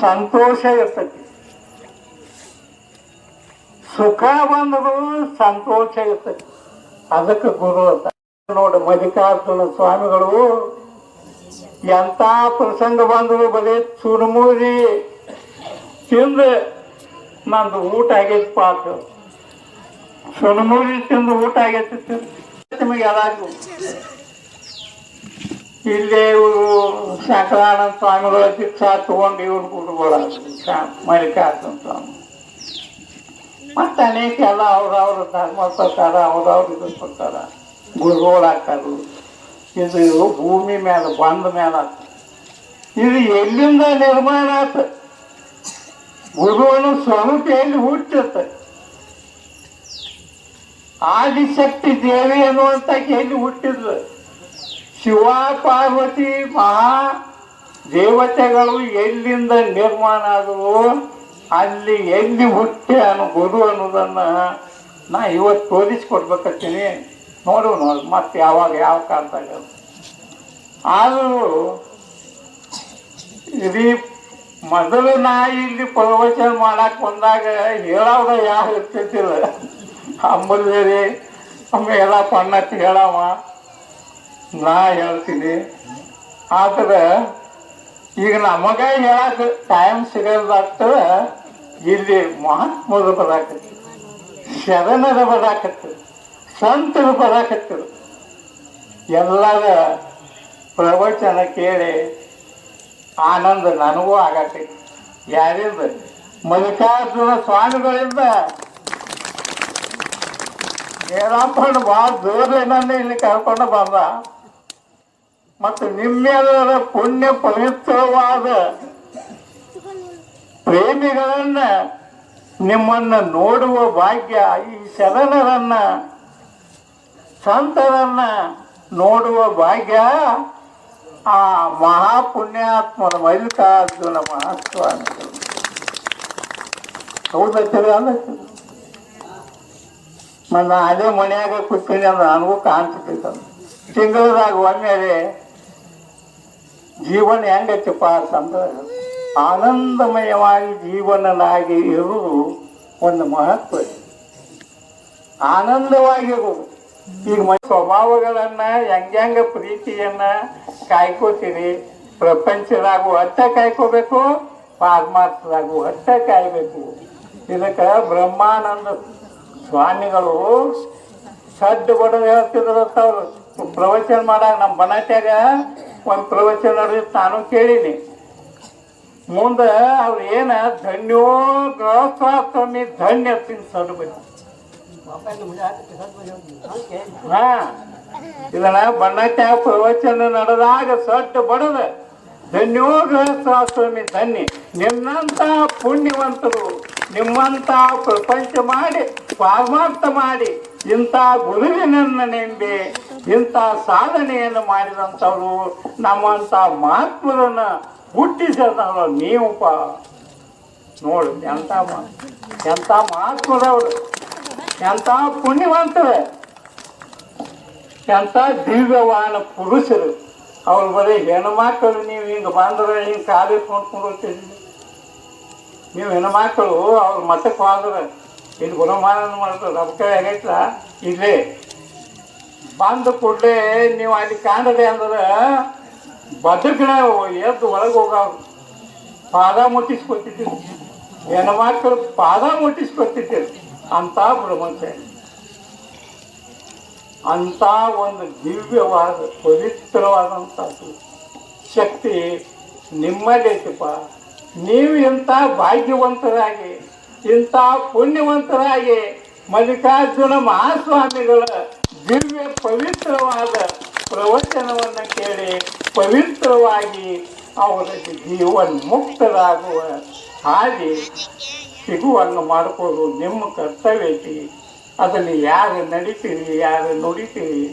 ಸಂತೋಷ ಇರ್ತೈತಿ, ಸುಖ ಬಂದರೂ ಸಂತೋಷ ಇರ್ತೈತಿ. ಅದಕ್ಕೆ ಗುರು ಅಂತ. ನೋಡಿ, ಮಲ್ಲಿಕಾರ್ಜುನ ಸ್ವಾಮಿಗಳು ಎಂಥ ಪ್ರಸಂಗ ಬಂದರು ಬರೀ ಚುರುಮುರಿ ತಿಂದು ನಂದು ಊಟ ಆಗೈತಿ ಪಾಕ, ಚುರುಮುರಿ ತಿಂದು ಊಟ ಆಗೈತಿ ನಿಮಗೆ ಎಲ್ಲಾರ್ಗು. ಇಲ್ಲೇ ಇವರು ಶಂಕರಾನಂದ ಸ್ವಾಮಿಗಳ ದೀಕ್ಷಾ ತಗೊಂಡು ಇವ್ರು ಗುರುಗಳ ಮಲ್ಲಿಕಾರ್ಜುನ ಸ್ವಾಮಿ ಮತ್ತೆ ಅನೇಕ ಎಲ್ಲ ಅವ್ರವ್ರ ಧರ್ಮ ಪ್ರಕಾರ ಅವ್ರವ್ರ ಇದು ಪ್ರಕಾರ ಗುರುಗಳಾಗ್ತಾರು. ಇದು ಭೂಮಿ ಮೇಲೆ ಬಂದ ಮೇಲೆ ಆತ. ಇದು ಎಲ್ಲಿಂದ ನಿರ್ಮಾಣ ಆತ? ಗುರುವನ್ನು ಸ್ವರೂಪ ಎಲ್ಲಿ ಹುಟ್ಟಿರುತ್ತೆ? ಆದಿಶಕ್ತಿ ದೇವಿ ಅನ್ನುವಂಥ ಎಲ್ಲಿ ಹುಟ್ಟಿದ್ಲು? ಶಿವ ಪಾರ್ವತಿ ಮಹಾ ದೇವತೆಗಳು ಎಲ್ಲಿಂದ ನಿರ್ಮಾಣ ಆದವು, ಅಲ್ಲಿ ಎಲ್ಲಿ ಹುಟ್ಟಿ ಗುರು ಅನ್ನೋದನ್ನು ನಾ ಇವತ್ತು ತೋರಿಸ್ಕೊಡ್ಬೇಕತ್ತೀನಿ. ನೋಡು ಮತ್ತೆ ಯಾವಾಗ ಯಾವ ಕಾಲದಾಗ. ಆದರೂ ಇಡೀ ಮೊದಲು ನಾ ಇಲ್ಲಿ ಪ್ರವಚನ ಮಾಡಕ್ಕೆ ಬಂದಾಗ ಹೇಳೋದ ಯಾವ ಇರ್ತಿದ್ದಿಲ್ಲ. ಅಂಬಲ್ವೇರಿ ಅಮ್ಮ ಎಲ್ಲ ಪಣ್ಣತ್ತಿ ಹೇಳವ, ನಾ ಹೇಳ್ತೀನಿ. ಆದ್ರೆ ಈಗ ನಮಗ ಹೇಳಕ್ಕೆ ಟೈಮ್ ಸಿಗೋದಾಗ್ತದೆ. ಇಲ್ಲಿ ಮಹಾತ್ಮರು ಬರಾಕತ್ತಿ, ಶರಣರ ಬರಾಕತ್ತಿ, ಸಂತರು ಬರಾಕತ್ತರು. ಎಲ್ಲರ ಪ್ರವಚನ ಕೇಳಿ ಆನಂದ ನನಗೂ ಆಗತ್ತೈತಿ. ಯಾರಿಂದ? ಮಲ್ಲಿಕಾರ್ಜುನ ಸ್ವಾಮಿಗಳಿಂದ. ಏನಪ್ಪಣ್ಣ ಭಾಳ ಜೋರ್ಲೇನಂದ ಇಲ್ಲಿ ಕರ್ಕೊಂಡು ಬಂದ. ಮತ್ತು ನಿಮ್ಮೆಲ್ಲರ ಪುಣ್ಯ ಪವಿತ್ರವಾದ ಪ್ರೇಮಿಗಳನ್ನ ನಿಮ್ಮನ್ನ ನೋಡುವ ಭಾಗ್ಯ, ಈ ಶರಣರನ್ನ ಸಂತರನ್ನ ನೋಡುವ ಭಾಗ್ಯ ಆ ಮಹಾಪುಣ್ಯಾತ್ಮನ ಮಲ್ಲಿಕಾರ್ಜುನ ಮಹಾಸ್ವಾಮಿಗಳು. ಹೌದತ್ತಿರ ಅಲ್ಲ? ನನ್ನ ಅದೇ ಮನೆಯಾಗ ಕೂತೀನಿ ಅಂದ್ರೆ ನನಗೂ ಕಾಣಿಸ್ತೈತ. ತಿಂಗಳದಾಗ ಒಮ್ಮೆಲೆ ಜೀವನ ಹೆಂಗೈತಪ್ಪ ಅಂತಂದ್ರೆ ಆನಂದಮಯವಾಗಿ ಜೀವನನಾಗಿ ಇರುವುದು ಒಂದು ಮಹತ್ವ. ಆನಂದವಾಗಿರ್ಬೋದು. ಈಗ ಸ್ವಭಾವಗಳನ್ನ ಹೆಂಗ ಪ್ರೀತಿಯನ್ನ ಕಾಯ್ಕೋತೀರಿ, ಪ್ರಪಂಚದಾಗೂ ಅಟ್ಟ ಕಾಯ್ಕೋಬೇಕು, ಪಾರಮಾರ್ಥದಾಗೂ ಅಟ್ಟ ಕಾಯ್ಬೇಕು. ಇದಕ್ಕೆ ಬ್ರಹ್ಮಾನಂದ ಸ್ವಾಮಿಗಳು ಸಡ್ಡು ಬಡದು ಹೇಳ್ತಿದ್ರತ್ತವ್ರು ಪ್ರವಚನ ಮಾಡಾಗ. ನಮ್ಮ ಬನಾಟ್ಯಾಗ ಒಂದು ಪ್ರವಚನ ನಡೆದಿತ್ತು, ನಾನು ಕೇಳೀನಿ. ಮುಂದೆ ಅವ್ರು ಏನ ಧನ್ಯೋ ಗೃಹಸ್ವಾಮಿ ಧನ್ಯ ತಿನ್ ಸಡ್ಡು ಬೇಕು. ಹಾ, ಇದನ್ನ ಬಣ್ಣಟ್ಯಾಗ ಪ್ರವಚನ ನಡೆದಾಗ ಸಡ್ಡು ಬಡದ ಧನ್ಯೋ ಗೃಹಸ್ವಾಮಿ ಧನ್ಯ. ನಿನ್ನಂತ ಪುಣ್ಯವಂತರು ನಿಮ್ಮಂತ ಪ್ರಪಂಚ ಮಾಡಿ ಪಾರಮಾರ್ಥ ಮಾಡಿ ಇಂಥ ಗುರುವಿನನ್ನು ನೆಂಬಿ ಇಂಥ ಸಾಧನೆಯನ್ನು ಮಾಡಿದಂಥವ್ರು ನಮ್ಮಂಥ ಮಹಾತ್ಮರನ್ನ ಹುಟ್ಟಿಸಿದವರು ನೀವಪ್ಪ. ನೋಡು ಎಂಥ ಮಹಾತ್ಮರವರು, ಎಂಥ ಪುಣ್ಯವಂತರು, ಎಂಥ ದಿವ್ಯವಾನ ಪುರುಷರು. ಅವ್ರು ಬರೀ ಹೆಣ್ಮಕ್ಕಳು. ನೀವು ಹಿಂಗೆ ಬಂದ್ರೆ ಹಿಂಗೆ ಕಾಲೇ ನೋಡ್ಕೊಂಡು ಹೋಗ್ತಿದ್ವಿ. ನೀವು ಹೆಣ್ಮಕ್ಕಳು ಅವ್ರ ಮತಕ್ಕೆ ಹೋದ್ರೆ ಇಲ್ಲಿ ಗುಣಮಾನ ಮಾಡ್ತಾರೆ. ರೊಕ್ಕ ಆಗೈತ ಇಲ್ಲೇ ಬಂದ ಕೂಡಲೇ ನೀವು ಅಲ್ಲಿ ಕಾಣದೆ ಅಂದ್ರೆ ಬದುಕನ ಎದ್ದು ಒಳಗೆ ಹೋಗೋರು ಪಾದ ಮುಟ್ಟಿಸ್ಕೊತಿದ್ದೀರಿ. ಹೆಣ್ಮಕ್ಕಳು ಪಾದ ಮುಟ್ಟಿಸ್ಕೊತಿದ್ದೀರಿ. ಅಂಥ ಬ್ರಹ್ಮಚಾರಿ, ಅಂಥ ಒಂದು ದಿವ್ಯವಾದ ಪವಿತ್ರವಾದಂಥದ್ದು ಶಕ್ತಿ ನಿಮ್ಮಲ್ಲೈತಪ್ಪ. ನೀವು ಇಂಥ ಭಾಗ್ಯವಂತರಾಗಿ ಇಂಥ ಪುಣ್ಯವಂತರಾಗಿ ಮಲ್ಲಿಕಾರ್ಜುನ ಮಹಾಸ್ವಾಮಿಗಳ ದಿವ್ಯ ಪವಿತ್ರವಾದ ಪ್ರವಚನವನ್ನು ಕೇಳಿ ಪವಿತ್ರವಾಗಿ ಅವರಿಗೆ ಜೀವನ್ಮುಕ್ತರಾಗುವ ಹಾಗೆ ಸಿಗುವಂಗೆ ಮಾಡಿಕೊಳ್ಳು ನಿಮ್ಮ ಕರ್ತವ್ಯ ಐತಿ. ಅದನ್ನು ಯಾರು ನಡಿತೀರಿ, ಯಾರು ನುಡಿತೀರಿ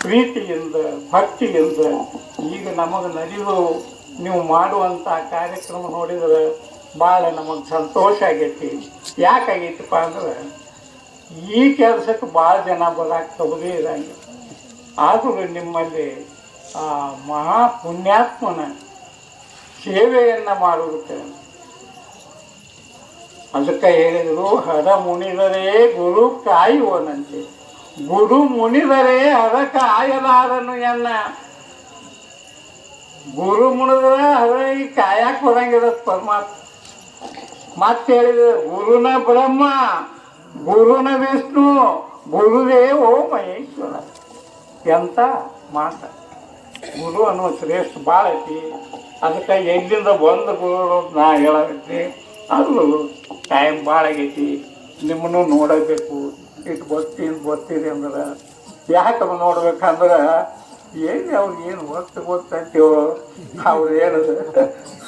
ಪ್ರೀತಿಯಿಂದ ಭಕ್ತಿಯಿಂದ ಈಗ ನಮಗೆ ನಡೆಯುವ ನೀವು ಮಾಡುವಂಥ ಕಾರ್ಯಕ್ರಮ ನೋಡಿದ್ರೆ ಭಾಳ ನಮಗೆ ಸಂತೋಷ ಆಗೈತಿ. ಯಾಕಾಗೈತಪ್ಪ ಅಂದ್ರೆ ಈ ಕೆಲಸಕ್ಕೆ ಭಾಳ ಜನ ಬರಾಕ್ತವದೇ ಇರಂಗೆ. ಆದರೂ ನಿಮ್ಮಲ್ಲಿ ಮಹಾ ಪುಣ್ಯಾತ್ಮನ ಸೇವೆಯನ್ನು ಮಾಡುತ್ತೆ. ಅದಕ್ಕೆ ಹೇಳಿದರು, ಹರ ಮುನಿದರೆ ಗುರು ಕಾಯುವನಂತೆ. ಗುರು ಮುನಿದರೆ ಹರ ಕಾಯಲಾರನು ಎನ್ನ. ಗುರು ಮುನಿದ್ರೆ ಹರ ಈ ಕಾಯಕ್ಕೆ ಬರಂಗಿರತ್ತೆ ಪರಮಾತ್ಮ. ಮತ್ತೆ ಹೇಳಿದ್ರು, ಗುರುನ ಬ್ರಹ್ಮ, ಗುರುನ ವಿಷ್ಣು, ಗುರುದೇವೋ ಮಹೇಶ್ವರ. ಎಂತ ಮಾತ. ಗುರು ಅನ್ನೋ ಶ್ರೇಷ್ಠ ಭಾಳ ಐತಿ. ಅದಕ್ಕೆ ಎಲ್ಲಿಂದ ಬಂದ ಗುರು ನಾ ಹೇಳೈತಿ. ಅದು ಟೈಮ್ ಭಾಳ ಆಗೈತಿ. ನಿಮ್ಮನ್ನು ನೋಡಬೇಕು. ಇಟ್ಟು ಬರ್ತೀರಿ ಅಂದ್ರೆ ಯಾಕೆ ನೋಡ್ಬೇಕಂದ್ರೆ ಏನು ಅವ್ರಿಗೆ ಏನು ಗೊತ್ತಂತೀವೋ ಅವ್ರು ಏನದು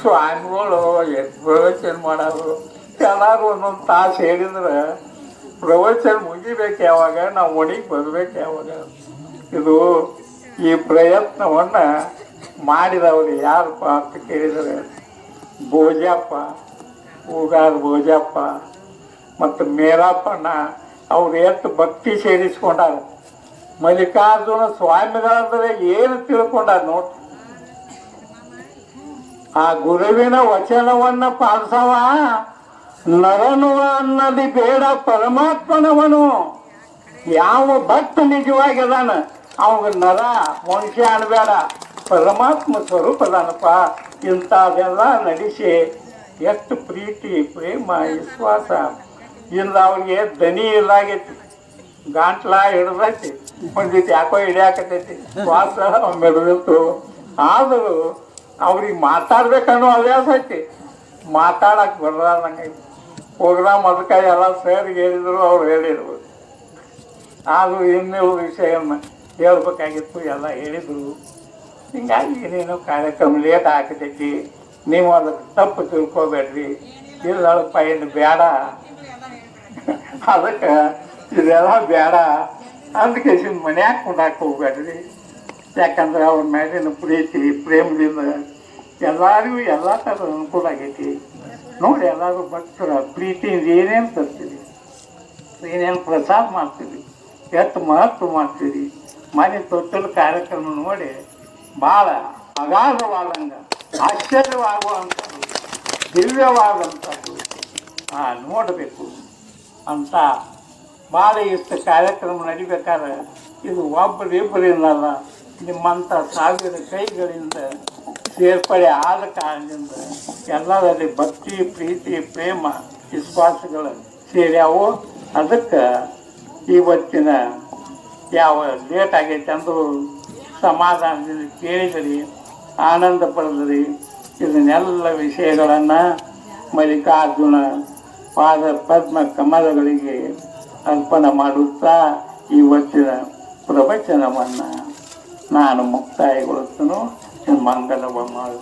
ಸ್ವಾಮಿಗಳು ಎಷ್ಟು ಪ್ರವಚನ ಮಾಡೋರು. ಎಲ್ಲರೂ ಒಂದೊಂದು ತಾಸು ಹೇಳಿದ್ರೆ ಪ್ರವಚನ ಮುಗಿಬೇಕು ಯಾವಾಗ, ನಾವು ಒಣಗಿ ಬರ್ಬೇಕು ಯಾವಾಗ. ಇದು ಈ ಪ್ರಯತ್ನವನ್ನು ಮಾಡಿದವರು ಯಾರಪ್ಪ ಅಂತ ಕೇಳಿದರೆ ಭೋಜಪ್ಪ, ಹೂಗಾರ ಭೋಜಪ್ಪ ಮತ್ತು ಮೇರಪ್ಪಣ್ಣ. ಅವ್ರು ಎಷ್ಟು ಭಕ್ತಿ ಸೇರಿಸ್ಕೊಂಡಾರ. ಮಲ್ಲಿಕಾರ್ಜುನ ಸ್ವಾಮಿಗಳಂದ್ರೆ ಏನು ತಿಳ್ಕೊಂಡಾರ ನೋಡಿ. ಆ ಗುರುವಿನ ವಚನವನ್ನು ಪಾಲಿಸವ ನರನು ಅನ್ನಲ್ಲಿ ಬೇಡ ಪರಮಾತ್ಮನವನು. ಯಾವ ಭಕ್ತ ನಿಜವಾಗಿ ಅದಾನ ಅವಾಗ ನರ ಮನುಷ್ಯ ಅನ್ಬೇಡ, ಪರಮಾತ್ಮ ಸ್ವರೂಪದಾನಪ್ಪ. ಇಂಥದೆಲ್ಲ ನಡೆಸಿ ಎಷ್ಟು ಪ್ರೀತಿ ಪ್ರೇಮ ವಿಶ್ವಾಸ ಇಂದ ಅವ್ರಿಗೆ ದನಿ ಇಲ್ಲಾಗೈತಿ. ಗಂಟ್ಲ ಹಿಡ್ದೈತಿ, ಒಂದಿತ್ತು ಯಾಕೋ ಹಿಡಿಯಾಕತೈತಿ, ಶ್ವಾಸ ಮೆಡದಿತ್ತು. ಆದರೂ ಅವ್ರಿಗೆ ಮಾತಾಡ್ಬೇಕನ್ನೋ ಹವ್ಯಾಸ ಐತಿ, ಮಾತಾಡಕ್ಕೆ ಬರಲಾರ್ದಂಗೈತಿ. ಪ್ರೋಗ್ರಾಮ್ ಅದಕ್ಕೆ ಎಲ್ಲ ಸರ್ಗೆ ಹೇಳಿದ್ರು, ಅವ್ರು ಹೇಳಿದ್ರು. ಆದರೂ ಇನ್ನೂ ವಿಷಯವನ್ನು ಹೇಳ್ಬೇಕಾಗಿತ್ತು, ಎಲ್ಲ ಹೇಳಿದರು. ಹಿಂಗಾಗಿ ಏನೇನೋ ಕಾರ್ಯಕ್ರಮ ಲೇಟ್ ಆಗ್ತೈತಿ. ನೀವು ಅದಕ್ಕೆ ತಪ್ಪು ತಿಳ್ಕೊಬೇಡ್ರಿ. ಇಲ್ಲಪ್ಪ ಏನು ಬೇಡ, ಅದಕ್ಕೆ ಇದೆಲ್ಲ ಬೇಡ ಅದಕ್ಕೆ ಮನ್ಯಾಗ ಕೊಂಡಾಕ್ ಹೋಗ್ಬೇಡ್ರಿ. ಯಾಕಂದ್ರೆ ಅವ್ರ ಮೇಲಿನ ಪ್ರೀತಿ ಪ್ರೇಮದಿಂದ ಎಲ್ಲರಿಗೂ ಎಲ್ಲ ಥರದ ಅನುಕೂಲ ಆಗೈತಿ. ನೋಡಿ ಎಲ್ಲರೂ ಭಕ್ತರ ಪ್ರೀತಿಯಿಂದ ಏನೇನು ತರ್ತೀರಿ, ಏನೇನು ಪ್ರಸಾದ ಮಾಡ್ತೀರಿ, ಎಷ್ಟು ಮಹತ್ವ ಮಾಡ್ತೀರಿ. ಮನೆ ತೊಟ್ಟಲ ಕಾರ್ಯಕ್ರಮ ನೋಡಿ ಭಾಳ ಅಗಾಧವಾದಂಗೆ ಆಶ್ಚರ್ಯವಾಗುವಂಥದ್ದು ದಿವ್ಯವಾದಂಥದ್ದು ನೋಡಬೇಕು ಅಂತ ಭಾಳ ಇಷ್ಟು ಕಾರ್ಯಕ್ರಮ ನಡಿಬೇಕಾದ್ರೆ ಇದು ಒಬ್ಬರಿಬ್ಬರಿಂದಲ್ಲ, ನಿಮ್ಮಂಥ ಸಾವಿರ ಕೈಗಳಿಂದ ಸೇರ್ಪಡೆ ಆದ ಕಾರಣದಿಂದ ಎಲ್ಲರಲ್ಲಿ ಭಕ್ತಿ, ಪ್ರೀತಿ, ಪ್ರೇಮ, ವಿಶ್ವಾಸಗಳು ಸೇರ್ಯಾವು. ಅದಕ್ಕೆ ಇವತ್ತಿನ ಯಾವ ಲೇಟ್ ಆಗೈತೆ ಅಂದರೂ ಸಮಾಧಾನದಿಂದ ಕೇಳಿದ್ರಿ, ಆನಂದ ಪಡೆದ್ರಿ. ಇದನ್ನೆಲ್ಲ ವಿಷಯಗಳನ್ನು ಮಲ್ಲಿಕಾರ್ಜುನ ಪಾದ ಪದ್ಮ ಕಮಲಗಳಿಗೆ ಅರ್ಪಣೆ ಮಾಡುತ್ತಾ ಇವತ್ತಿನ ಪ್ರವಚನವನ್ನು ನಾನು ಮುಕ್ತಾಯಗೊಳಿಸ್ತನು. ಮಂಗಲವ ಮಾಡು.